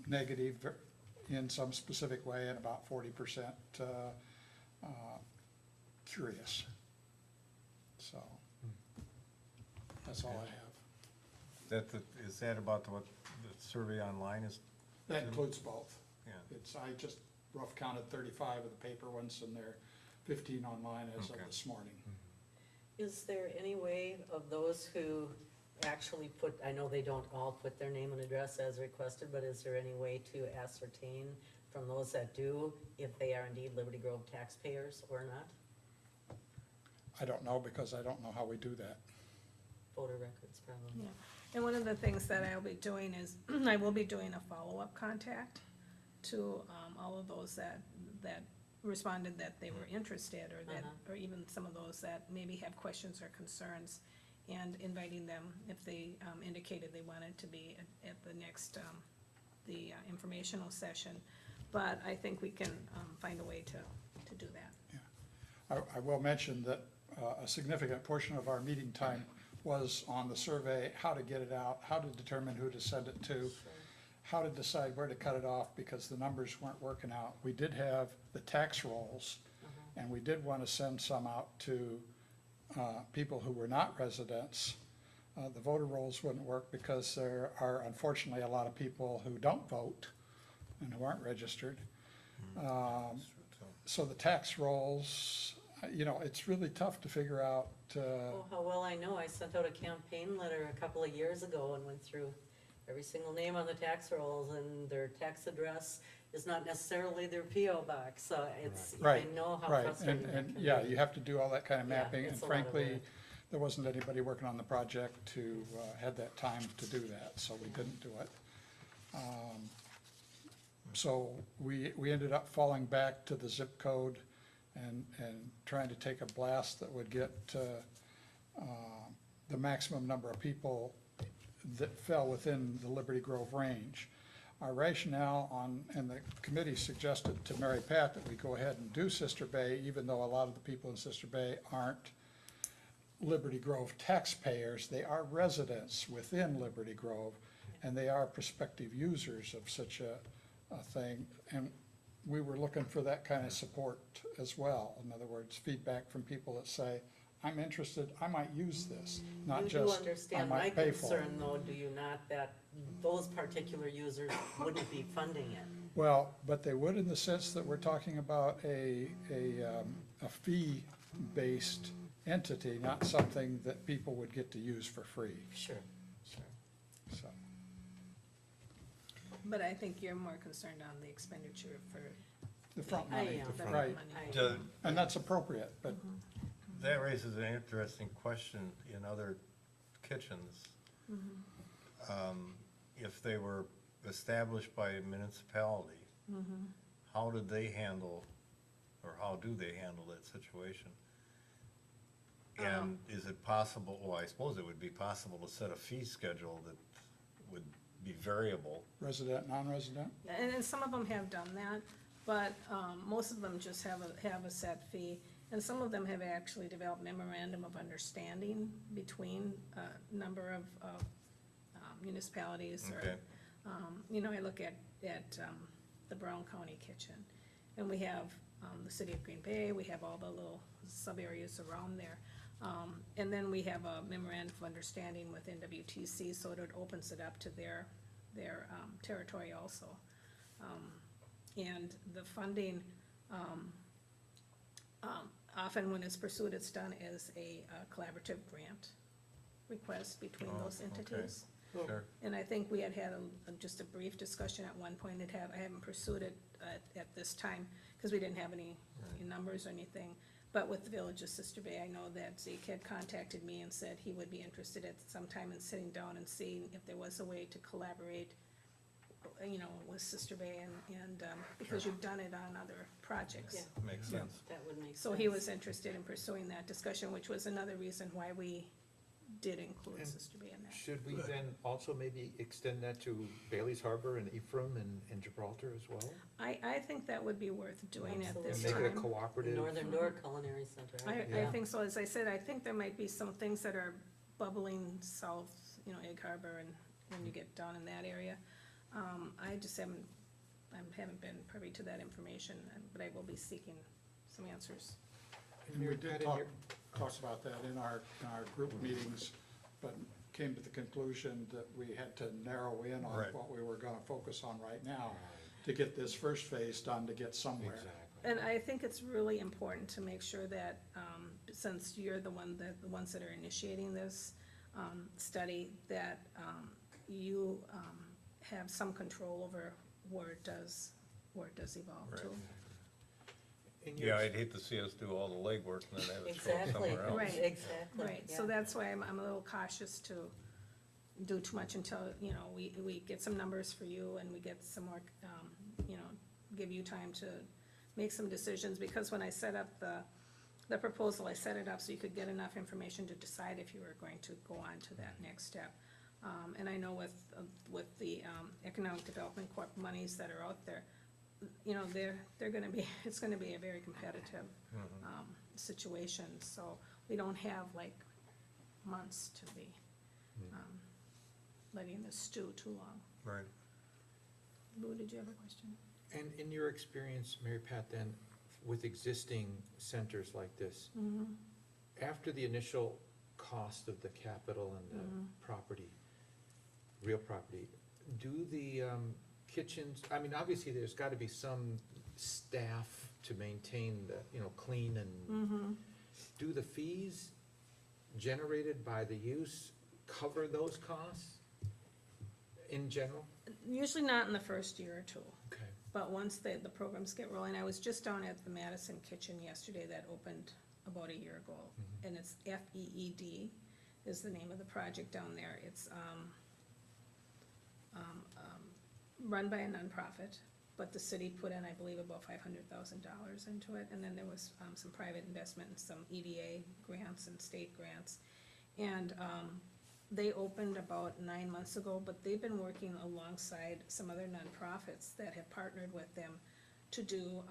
negative in some specific way, and about 40% curious. So, that's all I have. Is that about what the survey online is? That includes both. Yeah. I just rough counted 35 of the paper ones, and they're 15 online as of Okay. this morning. Is there any way of those who actually I know they don't all put their name and address as requested, but is there any way to ascertain from those that do if they are indeed Liberty Grove taxpayers or not? I don't know, because I don't know how we do that. Voter records, probably. Yeah, and one of the things that I'll be doing is, I will be doing a follow-up contact to all of those that responded that they were interested, or that, or even some of those that maybe have questions or concerns, and inviting them if they indicated they wanted to be at the next, the informational session. But I think we can find a way to do that. I will mention that a significant portion of our meeting time was on the survey, how to get it out, how to determine who to send it to, how to decide where to cut it off, because the numbers weren't working out. We did have the tax rolls, and we did want to send some out to people who were not residents. The voter rolls wouldn't work because there are unfortunately a lot of people who don't vote and who aren't registered. So the tax rolls, you know, it's really tough to figure out. Oh, how well I know, I sent out a campaign letter a couple of years ago and went through every single name on the tax rolls, and their tax address is not necessarily their PO box, so it's, I Right, know how right, frustrating that and can yeah, be. you have to do all that kind of Yeah, mapping, and it's a lot of frankly, work. there wasn't anybody working on the project who had that time to do that, so we didn't do it. So we ended up falling back to the zip code and trying to take a blast that would get the maximum number of people that fell within the Liberty Grove range. Our rationale and the committee suggested to Mary Pat that we go ahead and do Sister Bay, even though a lot of the people in Sister Bay aren't Liberty Grove taxpayers. They are residents within Liberty Grove, and they are prospective users of such a thing. And we were looking for that kind of support as well. In other words, feedback from people that say, I'm interested, I might use this, not You do just, I understand my might pay for it. concern though, do you not, that those particular users wouldn't be funding it? Well, but they would in the sense that we're talking about a fee-based entity, not something that people would get to use for free, Sure, sure. so. But I think you're more concerned on the expenditure for The front I money, am. the right, front money. and that's appropriate, but That raises an interesting question in other kitchens. If they were established by a municipality, how did they handle, or how do they handle that situation? And is it possible, well, I suppose it would be possible to set a fee schedule that would be variable. resident, non-resident, And some of them have done that, but most of them just have a set fee. And some of them have actually developed memorandum of understanding between a number of municipalities. Okay. Or, you know, I look at the Brown County Kitchen, and we have the city of Green Bay, we have all the little sub-areas around there. And then we have a memorandum of understanding with NWTC, so it opens it up to their territory also. And the funding, often when it's pursued, it's done as a collaborative grant request between Oh, those okay. entities. Sure. And I think we had just a brief discussion at one point. I haven't pursued it at this time, because we didn't have any numbers or anything. But with the Village of Sister Bay, I know that Zeke had contacted me and said he would be interested at some time in sitting down and seeing if there was a way to collaborate, you know, with Sister Bay, and because you've done it on other projects. Yeah. Makes sense. That would make sense. So he was interested in pursuing that discussion, which was another reason why we did include And Sister Bay in that. Should we then also maybe extend that to Bailey's Harbor and Ephraim and Gibraltar as well? I think that would be worth doing at this And time. make it a cooperative? Northern Door Culinary Center. I think so. As I said, I think there might be some things that are bubbling south, you know, Egg Harbor, and when you get down in that area. I just haven't been privy to that information, but I will be seeking some answers. and we did talk about that in our group meetings, but came to the conclusion that we had to narrow in on Right. what we were gonna focus on right now to get this first phase done to get somewhere. Exactly. And I think it's really important to make sure that, since you're the ones that are initiating this study, that you have some control over where it does evolve to. Right. In Yeah, your- I'd hate to see us do all the legwork and then have it show up Exactly, somewhere else. Right. exactly. Right, so yeah. that's why I'm a little cautious to do too much until, you know, we get some numbers for you and we get some more, you know, give you time to make some decisions, because when I set up the proposal, I set it up so you could get enough information to decide if you were going to go on to that next step. And I know with the Economic Development Corp monies that are out there, you know, they're gonna be, it's gonna be a very competitive situation, so we don't have like months to be letting this stew too long. Right. Lou, did you have a question? And in your experience, Mary Pat, then, with existing centers like this, after the initial cost of the capital and the property, real property, do the kitchens, I mean, obviously, there's gotta be some staff to maintain the, you know, clean and, do the fees generated by the use cover those costs in general? Usually not in the first year or two. Okay. But once the programs get rolling, I was just down at the Madison Kitchen yesterday that opened about a year ago. And it's FEED is the name of the project down there. It's, run by a nonprofit, but the city put in, I believe, about $500,000 into it. And then there was, some private investment and some EDA grants and state grants. And, they opened about 9 months ago, but they've been working alongside some other nonprofits that have partnered with them to do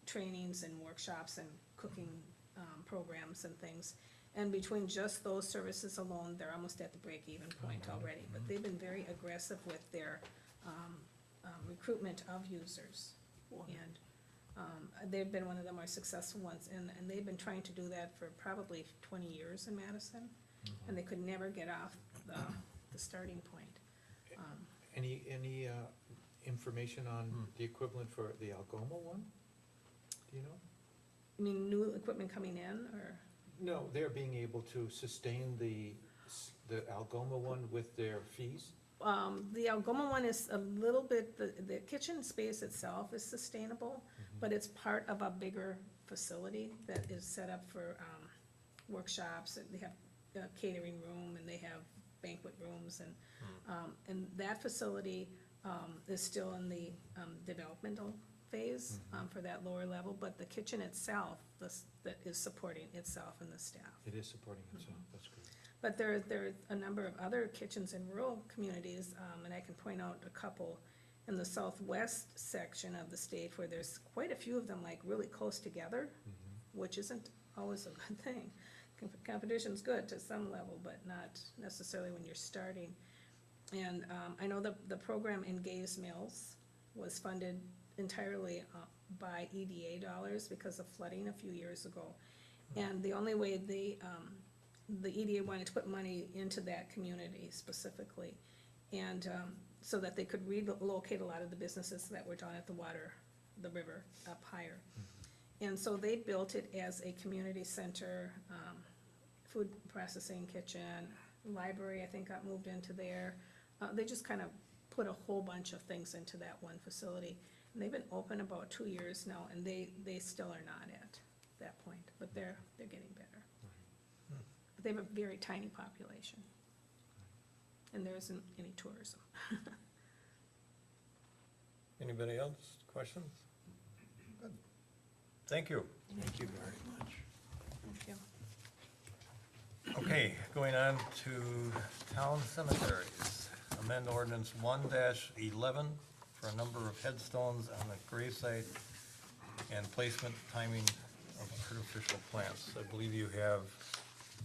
trainings and workshops and cooking programs and things. And between just those services alone, they're almost at the break-even point already. But they've been very aggressive with their recruitment of users. And they've been one of the more successful ones, and they've been trying to do that for probably 20 years in Madison. And they could never get off the starting point. Any information on the equivalent for the Algoma one? Do you know? I mean, new equipment coming in, or, No, they're being able to sustain the Algoma one with their fees? the Algoma one is a little bit, the kitchen space itself is sustainable, but it's part of a bigger facility that is set up for, workshops, and they have a catering room, and they have banquet rooms, and that facility, is still in the, developmental phase, for that lower level, but the kitchen itself, that is supporting itself and the staff. It is supporting itself, that's great. But there are a number of other kitchens in rural communities, and I can point out a couple in the southwest section of the state where there's quite a few of them like really close together, which isn't always a good thing. Competition's good to some level, but not necessarily when you're starting. And I know the program in Gays Mills was funded entirely by EDA dollars because of flooding a few years ago. And the only way the EDA wanted to put money into that community specifically, and so that they could relocate a lot of the businesses that were down at the river up higher. And so they built it as a community center, food processing kitchen, library, I think, got moved into there. They just kind of put a whole bunch of things into that one facility. And they've been open about 2 years now, and they still are not at that point, but they're getting better. But they have a very tiny population. And there isn't any tourism. Anybody else, questions? Good. Thank you. Thank you very much. Thank you. Okay, going on to town cemeteries. Amend ordinance 1-11 for a number of headstones on the gravesite and placement timing of artificial plants. I believe you have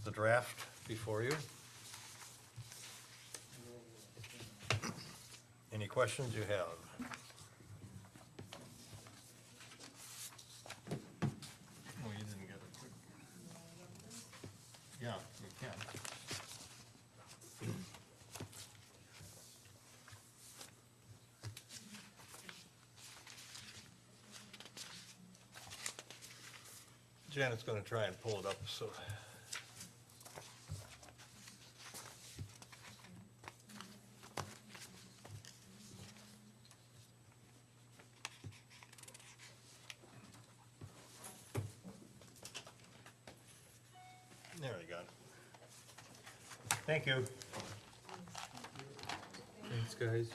the draft before you. Any questions you have? Oh, you didn't get it quick. Yeah, you can. Janet's gonna try and pull it up, so. There we go. Thank you. guys.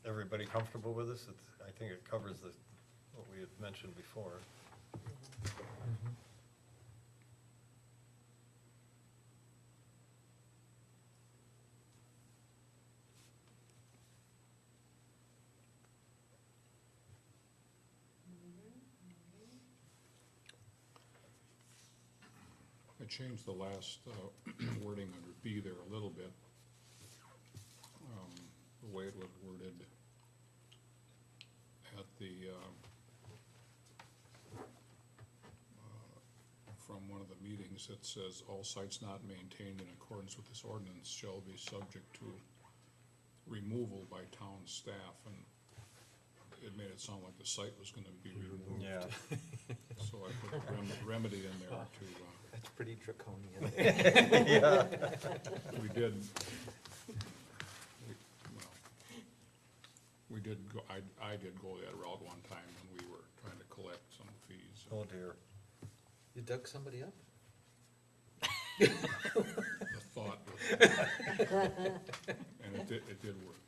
Everybody comfortable with this? I think it covers what we had mentioned before. I changed the last wording under B there a little bit. The way it was worded at from one of the meetings, it says, "All sites not maintained in accordance with this ordinance shall be subject to removal by town staff," and it made it sound like the site was gonna be removed. Yeah. So I put remedy in there to, That's pretty draconian. we did, well, we did go, I did go that route one time when we were trying to collect some fees. Oh dear. You dug somebody up? The thought was, and it did work.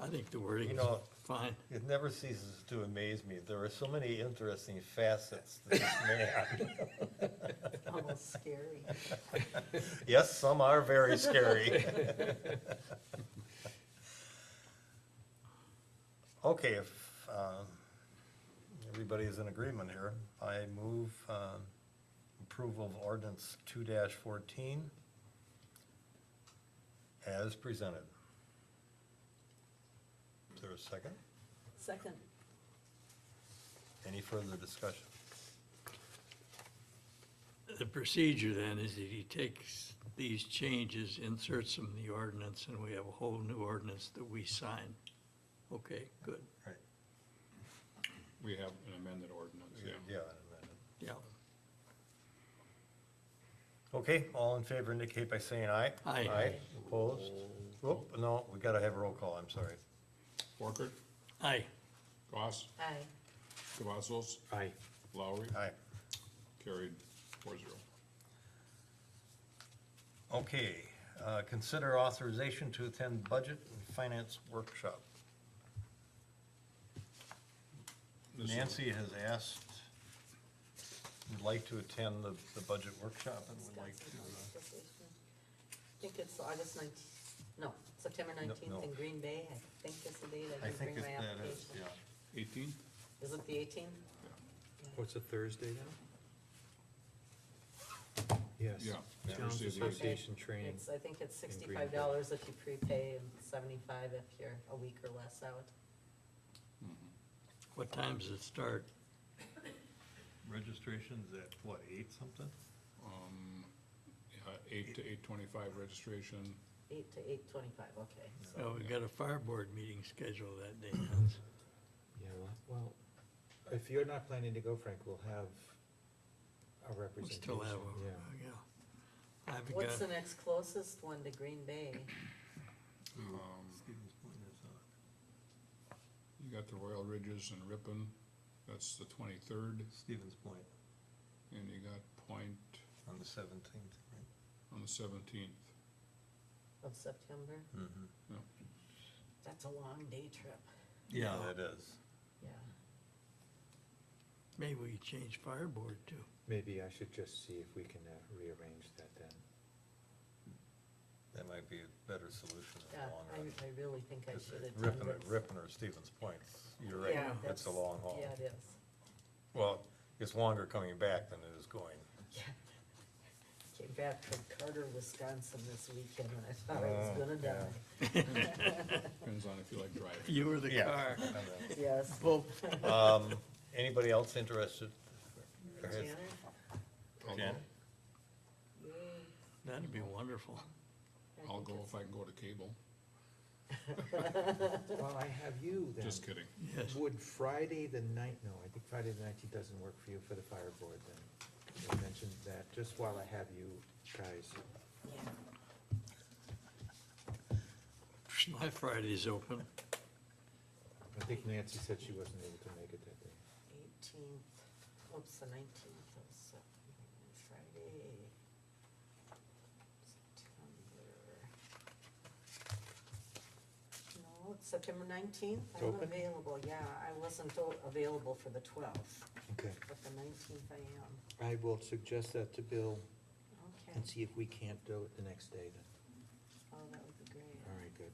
I think the wording You is know- fine. It never ceases to amaze me. There are so many interesting facets to this man. Almost scary. Yes, some are very scary. Okay, if everybody is in agreement here, I move approval of ordinance 2-14 as presented. Is there a second? Second, Any further discussion? The procedure then is that he takes these changes, inserts them in the ordinance, and we have a whole new ordinance that we sign. Okay, good, Right. We have an amended ordinance, yeah. Yeah, an amendment. yeah. Okay, all in favor indicate by saying aye. Aye. Aye, opposed? Whoop, no, we gotta have a roll call, I'm sorry. Borkert, Aye, Goss, aye. Cavazos, Aye. Lowry, Aye. carried 4-0. Okay, consider authorization to attend budget and finance workshop. This is- Nancy has asked, would like to attend the budget workshop and would like to, I think it's August 19th, no, September No, 19th no. in Green Bay. I think is the date I I did think bring my that is, application. yeah. 18? Is it the 18th? What's a Thursday now? Yes. Yeah. Towns Thursday the 18th. Association training. It's, I think it's in Green $65 if you prepay and $75 if you're a week or less out. what time does it start? Registration's at what, 8 something? 8 to 8:25 registration. 8 to 8:25, okay. So Well, we've got a fire board meeting scheduled that day, Hans. Yeah, well, if you're not planning to go, Frank, we'll have a We representation. still have, Yeah. yeah. I've what's the got, next closest one to Green Bay? You got the Royal Ridges and Ripon, that's the 23rd, Stevens Point and you got Point on the 17th, right? on the 17th. Of September? Mm-hmm. That's a long day trip, Yeah, it is. yeah. maybe we could change fire board too. Maybe I should just see if we can rearrange that then. That might be a better solution in Yeah, the long run. I really think I 'Cause should attend Ripon, it. Ripon or Stevens Point, you're right, Yeah, it's a that's- long haul. Yeah, it is. Well, it's longer coming back than it is going. Came back from Carter, Wisconsin this weekend and I thought I was Oh, gonna yeah. die. Depends on if you like driving. You were the Yeah. car. Yes. Both, Anybody else interested? Go ahead. Janet? I'll Jan? go. Yay. that'd be wonderful. I I'll think go it's- if I can go to cable. Well, I have you then. Just kidding. Yes, Would Friday the night, no, I think Friday the 19th doesn't work for you for the fire board then. You mentioned that, just while I have you guys, My Friday's open. I think Nancy said she wasn't able to make it that day. 18th, oops, the 19th of Friday. September. No, it's September 19th, It's I'm open? available, yeah, I wasn't available for the 12th, Okay. but the 19th I am, I will suggest that to Bill okay. and see if we can't do it the next day then. Oh, that would be great. All right, good.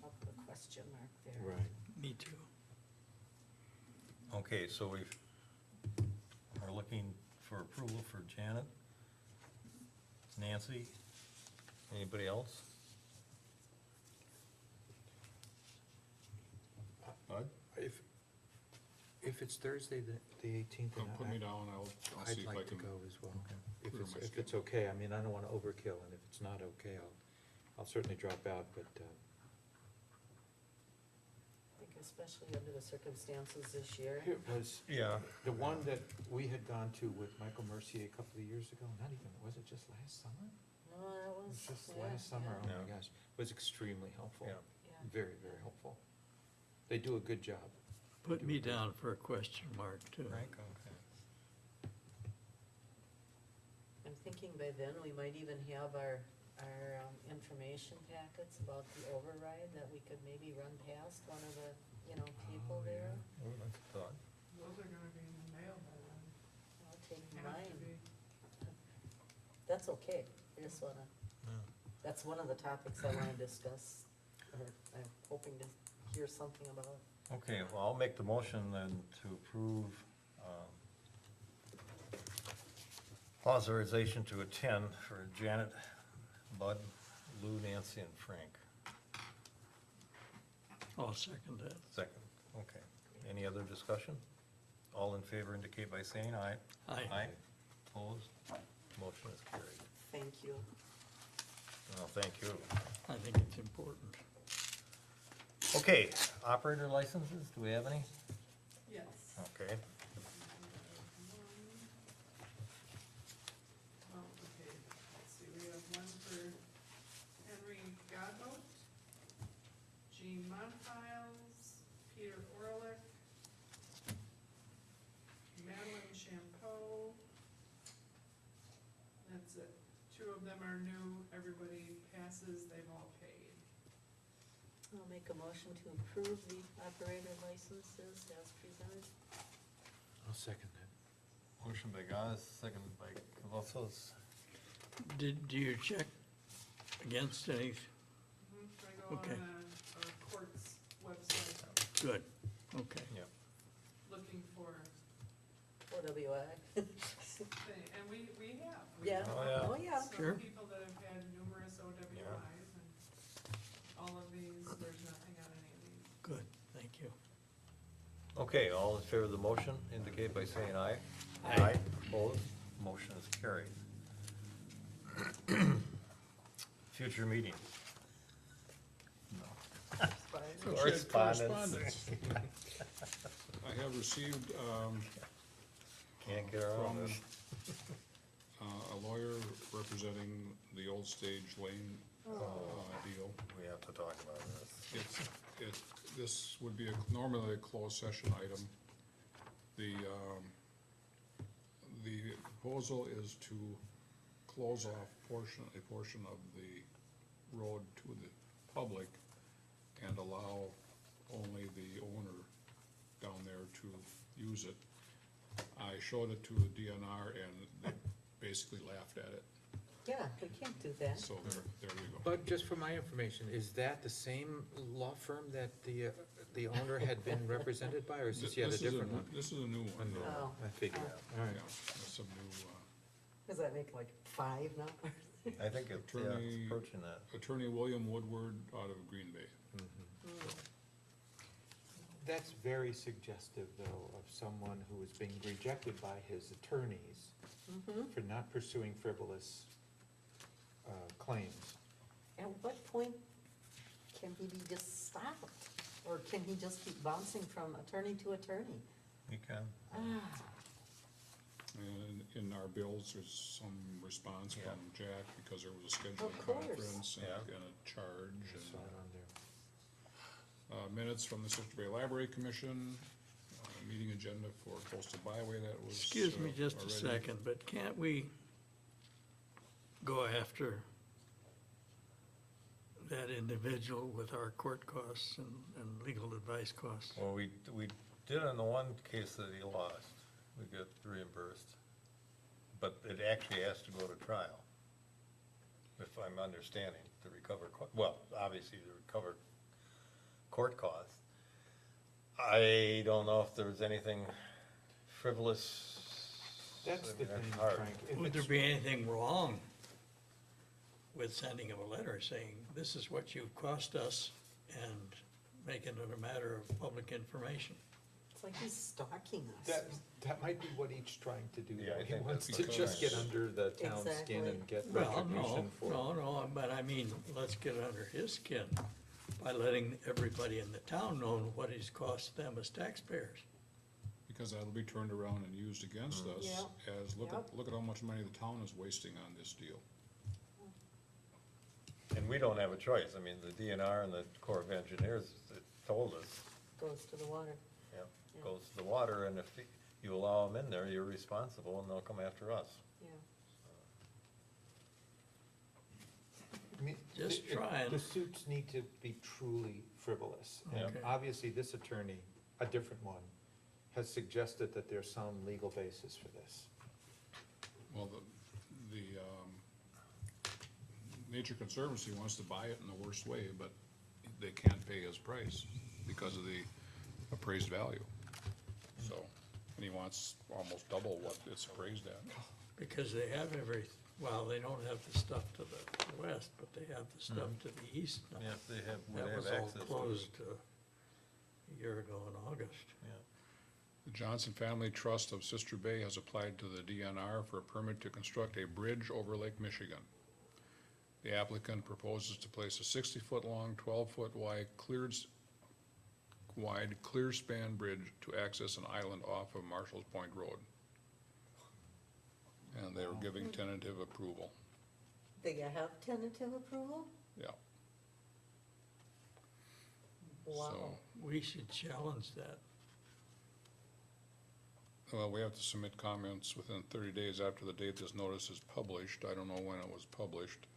I'll put a question mark there. Right. Me too. Okay, so we're looking for approval for Janet, Nancy, anybody else? Bud? If it's Thursday, the 18th, then Put me down, I'll I'd see if I like to can. go as well. If Clear it's, my if it's okay, I mean, I don't wanna overkill, and if it's not okay, I'll certainly drop out, but, I think especially under the circumstances this year. it was, Yeah. the one that we had gone to with Michael Mercier a couple of years ago, not even, was it just last summer? No, that It was. was just yeah, last summer, yeah, oh my Yeah. gosh, was extremely helpful. Yeah. yeah. Very, very helpful. They do a good job. Put me down for a question mark too. Frank, okay. I'm thinking by then, we might even have our information packets about the override that we could maybe run past one of the, people there. Oh, that's a thought. Those are gonna be in the mail by then. I'll take Have to mine. be. That's okay, I just wanna, Yeah. that's one of the topics I wanna discuss, or I'm hoping to hear something about. Okay, well, I'll make the motion then to approve, authorization to attend for Janet, Bud, Lou, Nancy, and Frank. I'll second that. Second, okay. Any other discussion? All in favor indicate by saying aye. Aye. Opposed? Motion is carried. Thank you. Well, thank you. I think it's important. Okay, operator licenses, do we have any? Yes. Okay, Oh, okay, let's see, we have one for Henry Godbout, Jean Montiles, Peter Orlick, Madeline Champeau. That's it. Two of them are new, everybody passes, they've all paid. I'll make a motion to approve the operator licenses as presented. I'll second that. motion by Gauss, second by Cavazos. Do you check against any? I go Okay. on our court's website Good, okay. Yep. looking for OWI. thing, and we have. Yeah, Oh, yeah. oh, yeah. Sure. Some people that have had numerous OWIs, and all of these, there's nothing on any of these. Good, thank you. Okay, all in favor of the motion indicate by saying aye. Aye. Opposed? Motion is carried. Future meetings. Correspondence. I have received, Can't get around from, this. a lawyer representing the Old Stage Lane, deal. We have to talk about this. This would be normally a closed session item. The proposal is to close off a portion of the road to the public and allow only the owner down there to use it. I showed it to the DNR and they basically laughed at it, Yeah, we can't do that. so there we go. But just for my information, is that the same law firm that the owner had been represented by, or is this yet a different one? This is a new one, Oh, I figured, all right. yeah, that's some new, does that make like 5 now? I think it's, yeah, Attorney- it's approaching that. Attorney William Woodward out of Green Bay. That's very suggestive, though, of someone who is being rejected by his attorneys for not pursuing frivolous claims. At what point can he be just stopped? Or can he just keep bouncing from attorney to attorney? You can. Ah, And in our bills, there's some response Yeah. from Jack because there was a scheduling Of course. conference and Yeah. and a charge. I saw it on there. Minutes from the Sister Bay Library Commission, meeting agenda for Coastal Byway, that was. Excuse me just a already. second, but can't we go after that individual with our court costs and legal advice costs? Well, we did on the one case that he lost, we get reimbursed. But it actually has to go to trial, if I'm understanding, to recover, well, obviously to recover court costs. I don't know if there's anything frivolous. That's I the mean, that's thing, hard. Frank. If Would there it's- be anything wrong with sending him a letter saying, this is what you've cost us, and making it a matter of public information? It's like he's stalking us. That might be what he's trying to do. Yeah, I He think wants that's to because- just get under the town's skin Exactly. and get Well, retribution for. no, but I mean, let's get under his skin by letting everybody in the town know what he's cost them as taxpayers. Because that'll be turned around and used against us Yeah. as, look Yep. at how much money the town is wasting on this deal. And we don't have a choice. I mean, the DNR and the Corps of Engineers told us, Goes to the water. yeah, Yeah. goes to the water, and if you allow them in there, you're responsible, and they'll come after us. Yeah. I mean, Just the- trying. The suits need to be truly frivolous. And Okay. obviously, this attorney, a different one, has suggested that there's some legal basis for this. Well, the Nature Conservancy wants to buy it in the worst way, but they can't pay his price because of the appraised value. So, and he wants almost double what it's appraised at. Because they have well, they don't have the stuff to the west, but they have the stuff to the east now. Yeah, they have, would That have was all access. closed a year ago in August. Yeah. The Johnson Family Trust of Sister Bay has applied to the DNR for a permit to construct a bridge over Lake Michigan. The applicant proposes to place a 60-foot-long, 12-foot wide clear span bridge to access an island off of Marshall's Point Road. And they were giving tentative approval, They have tentative approval? yeah. Wow. So, We should challenge that. well, we have to submit comments within 30 days after the date this notice is published. I don't know when it was published.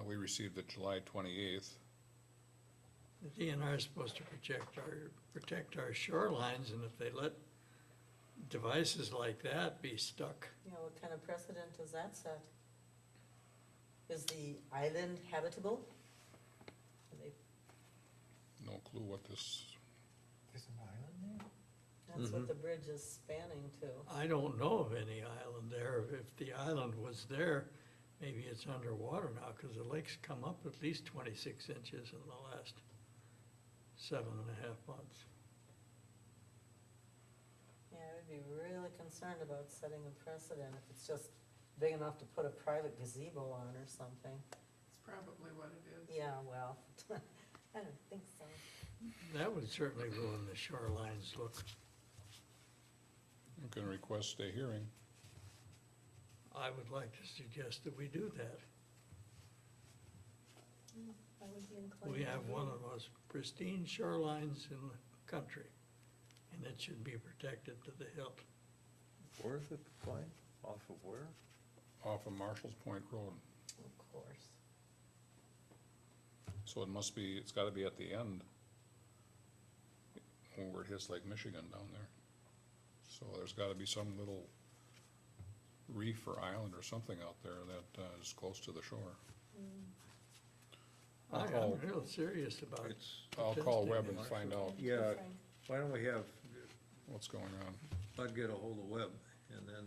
We received it July 28th. The DNR is supposed to protect our shorelines, and if they let devices like that be stuck, Yeah, what kind of precedent does that set? Is the island habitable? Are they- No clue what this, There's an island there? That's what the bridge is spanning to. I don't know of any island there. If the island was there, maybe it's underwater now, because the lake's come up at least 26 inches in the last 7.5 months. Yeah, I would be really concerned about setting a precedent if it's just big enough to put a private gazebo on or something. It's probably what it is. Yeah, well, I don't think so. That would certainly ruin the shoreline's look. you can request a hearing. I would like to suggest that we do that. I would be inclined. We to have one agree. of the most pristine shorelines in the country, and it should be protected to the hilt. Where is it, Klein? Off of where? Off of Marshall's Point Road. Of course. So it must be, it's gotta be at the end where it hits Lake Michigan down there. So there's gotta be some little reef or island or something out there that is close to the shore. I'll call- I'm real serious about it. It's, I'll call Protesting Webb the and find out yeah, Frank. why don't we have, what's going on. Bud get a hold of Webb, and then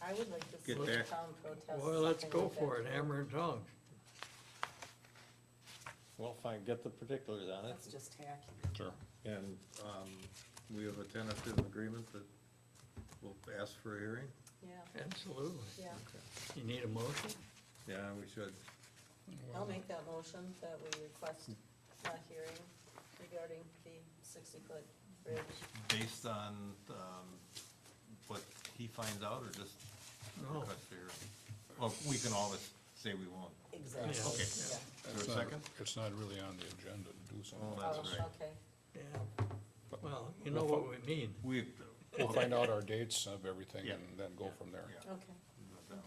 I would like to see Get the back. town protest. Well, let's something go like for that it, too. hammer and tongs. well, fine, get the particulars on it. That's just tacky. Sure. And, we have a tentative agreement that we'll ask for a hearing? Yeah, Absolutely. yeah. You need a motion? Yeah, we should. I'll make that motion that we request a hearing regarding the 60-foot Rich? based on, what he finds out, or just No. request here? Well, we can always say we won't. Exactly, Yeah. Okay. yeah. Is there It's a not- second? It's not really on the agenda to do something. Oh, that's Oh, right. okay. Yeah, well, you know what we mean. We. We'll find out our dates of everything Yeah. and then go from there. Yeah. Okay, okay.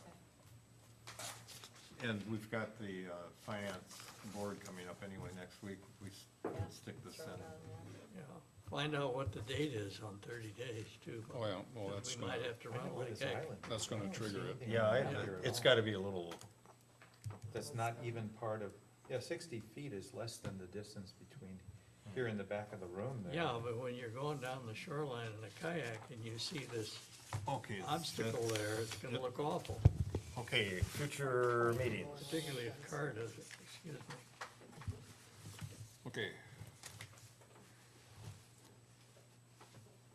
And we've got the, finance board coming up anyway next week. We Yeah, stick this throw it in. on there. Yeah, find out what the date is on 30 days too. Oh, yeah, well, that's We gonna, might have to I know run where like this heck. island. that's gonna I don't see trigger it. anything Yeah, on the calendar at it's all. gotta be a little, That's not even part of, yeah, 60 feet is less than the distance between here in the back of the room there. Yeah, but when you're going down the shoreline in a kayak and you see this okay. obstacle there, it's gonna look awful, Okay, future meetings. particularly if a car does it, excuse me. Okay.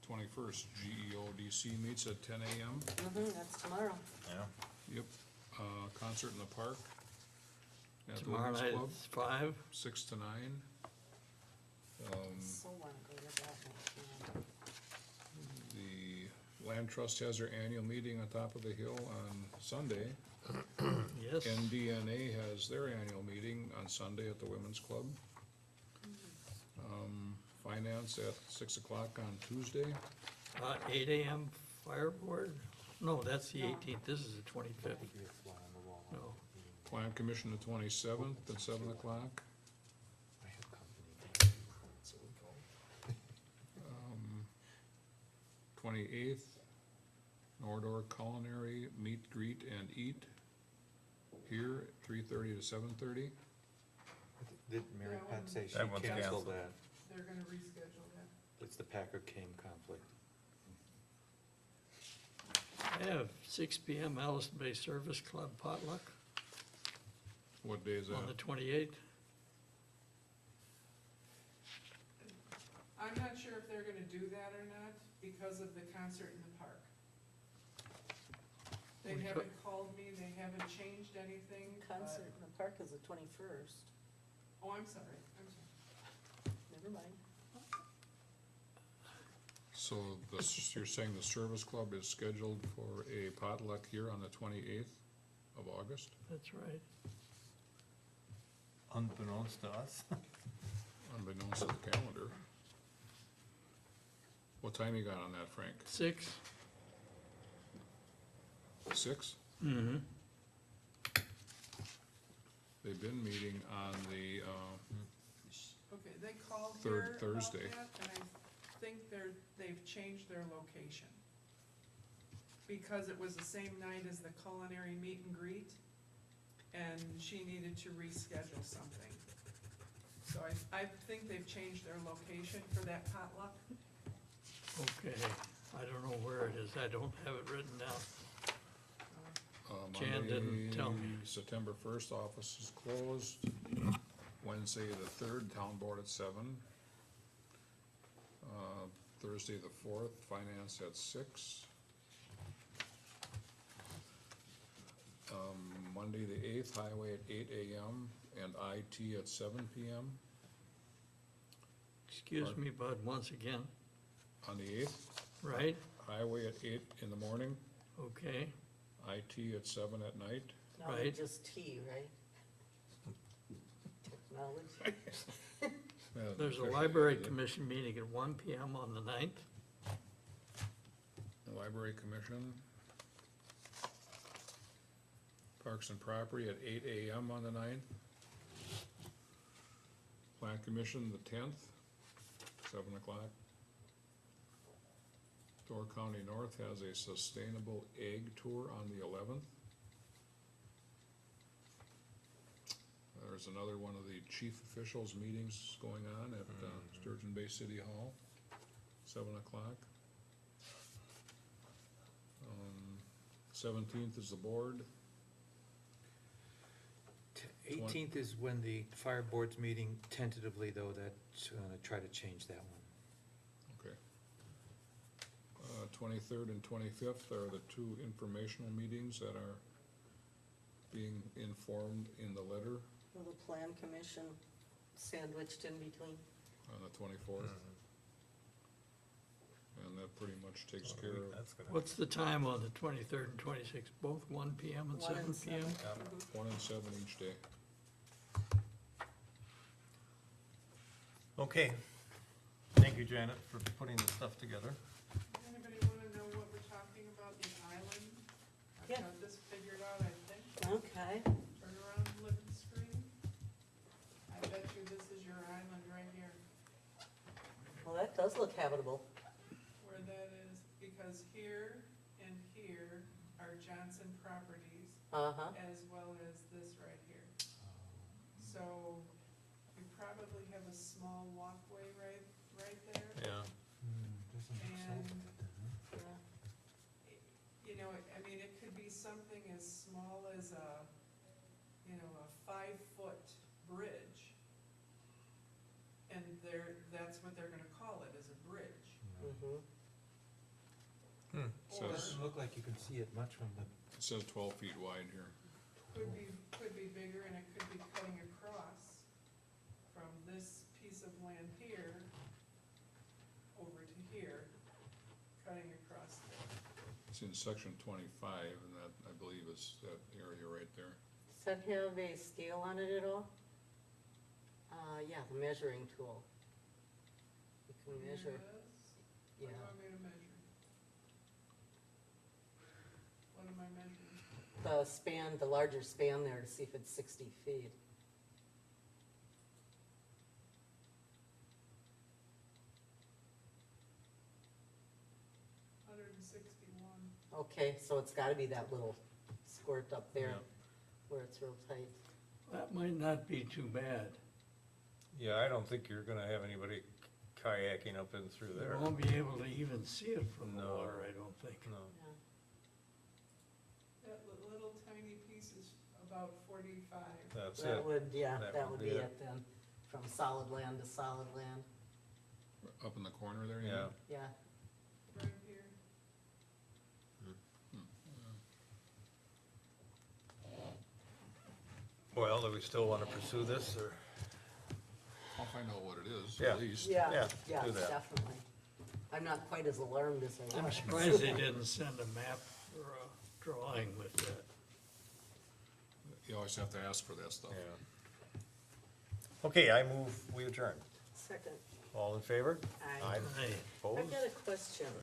21st, GEODC meets at 10 a.m. That's tomorrow. Yeah. Yep, concert in the park. At the Tomorrow Women's night Club, it's 5, 6 to 9. So wanna go to that next one. The Land Trust has their annual meeting on top of the hill on Sunday. yes. NDNA has their annual meeting on Sunday at the Women's Club. Finance at 6 o'clock on Tuesday. 8 AM fire board? No, that's the No. 18th, this is the 25th. Could be a fly on the wall. No. Plan Commission the 27th at 7 o'clock. I have company. So we go. 28th, Nordor Culinary Meet, Greet, and Eat here, 3:30 to 7:30. Did Mary That Pat one- say she That one's canceled canceled. that? They're gonna reschedule that. It's the Packer Kane conflict. I have 6 PM Allison Bay Service Club potluck What day is on the that? 28th. I'm not sure if they're gonna do that or not because of the concert in the park. They We haven't called me, they haven't changed anything, but, Concert in the park is the 21st. oh, I'm sorry. Never mind. So you're saying the service club is scheduled for a potluck here on the 28th of August? That's right. Unbeknownst to us. Unbeknownst to the calendar. What time you got on that, Frank? 6? 6? Mm-hmm. They've been meeting on the, Okay, they called Third here about Thursday. that, and I think they've changed their location. Because it was the same night as the culinary meet and greet, and she needed to reschedule something. So I think they've changed their location for that potluck. Okay, I don't know where it is, I don't have it written down. Jan didn't tell me. Monday, September 1st, office is closed. Wednesday, the 3rd, town board at 7. Thursday, the 4th, finance at 6. Monday, the 8th, highway at 8 a.m. and IT at 7 p.m. Excuse me, Bud, once again, On the 8th, right? highway at 8 in the morning, Okay, IT at 7 at night. Now they're Right. just T, right? Technology. there's a Officially, library is it? commission meeting at 1 PM on the 9th. Library Commission. Parks and Property at 8 a.m. on the 9th. Plan Commission, the 10th, 7 o'clock. Door County North has a Sustainable Egg Tour on the 11th. There's another one of the chief officials meetings going on at Sturgeon Bay City Hall, 7 o'clock. 17th is the board. 18th is when the fire board's meeting tentatively, though, that's gonna try to change that one. Okay. 23rd and 25th are the two informational meetings that are being informed in the letter Will the plan commission sandwiched in between? on the 24th. And that pretty much takes care of That's gonna, What's the time on the 23rd and 26th? Both 1 PM and 1 7 and PM? 7. 1 and 7 each day. okay. Thank you, Janet, for putting this stuff together. Anybody wanna know what we're talking about, the island? I've Yeah. got this figured out, I think. Okay, Turn around, living screen. I bet you this is your island right here, well, that does look habitable. where that is, because here and here are Johnson properties, Uh-huh, as well as this right here. So, you probably have a small walkway right there, Yeah. and, yeah. you know, I mean, it could be something as small as a, you know, a 5-foot bridge. And that's what they're gonna call it, is a bridge. Mhm. Or Says- Doesn't look like you can see it much from the, It says 12 feet wide here. could be bigger, and it could be cutting across from this piece of land here over to here, cutting across there. It's in section 25, and that, I believe, is that area right there. Does that have a scale on it at all? Yeah, the measuring tool. You can measure, Yes. yeah. What do you want me to measure? What am I measuring? The span, the larger span there to see if it's 60 feet. Okay, so it's gotta be that little squirt up there Yeah. where it's real tight. That might not be too bad. Yeah, I don't think you're gonna have anybody kayaking up and through You there. won't be able to even see it from the No. water, I don't think. No. Yeah. That little tiny piece is about 45. That's That it. would, yeah, That that would would be be it. it then, from solid land to solid land, Up in the corner there, you Yeah. mean? yeah. Right here. Well, do we still wanna pursue this, or? I'll find out what it is, Yeah. at least. Yeah, Yeah, yeah, do that. definitely. I'm not quite as alarmed as I I'm was. surprised they didn't send a map or a drawing with that. You always have to ask for that stuff. Yeah. Okay, I move, we adjourn. Second, All in favor? I, Hey, Opposed? I've got a question.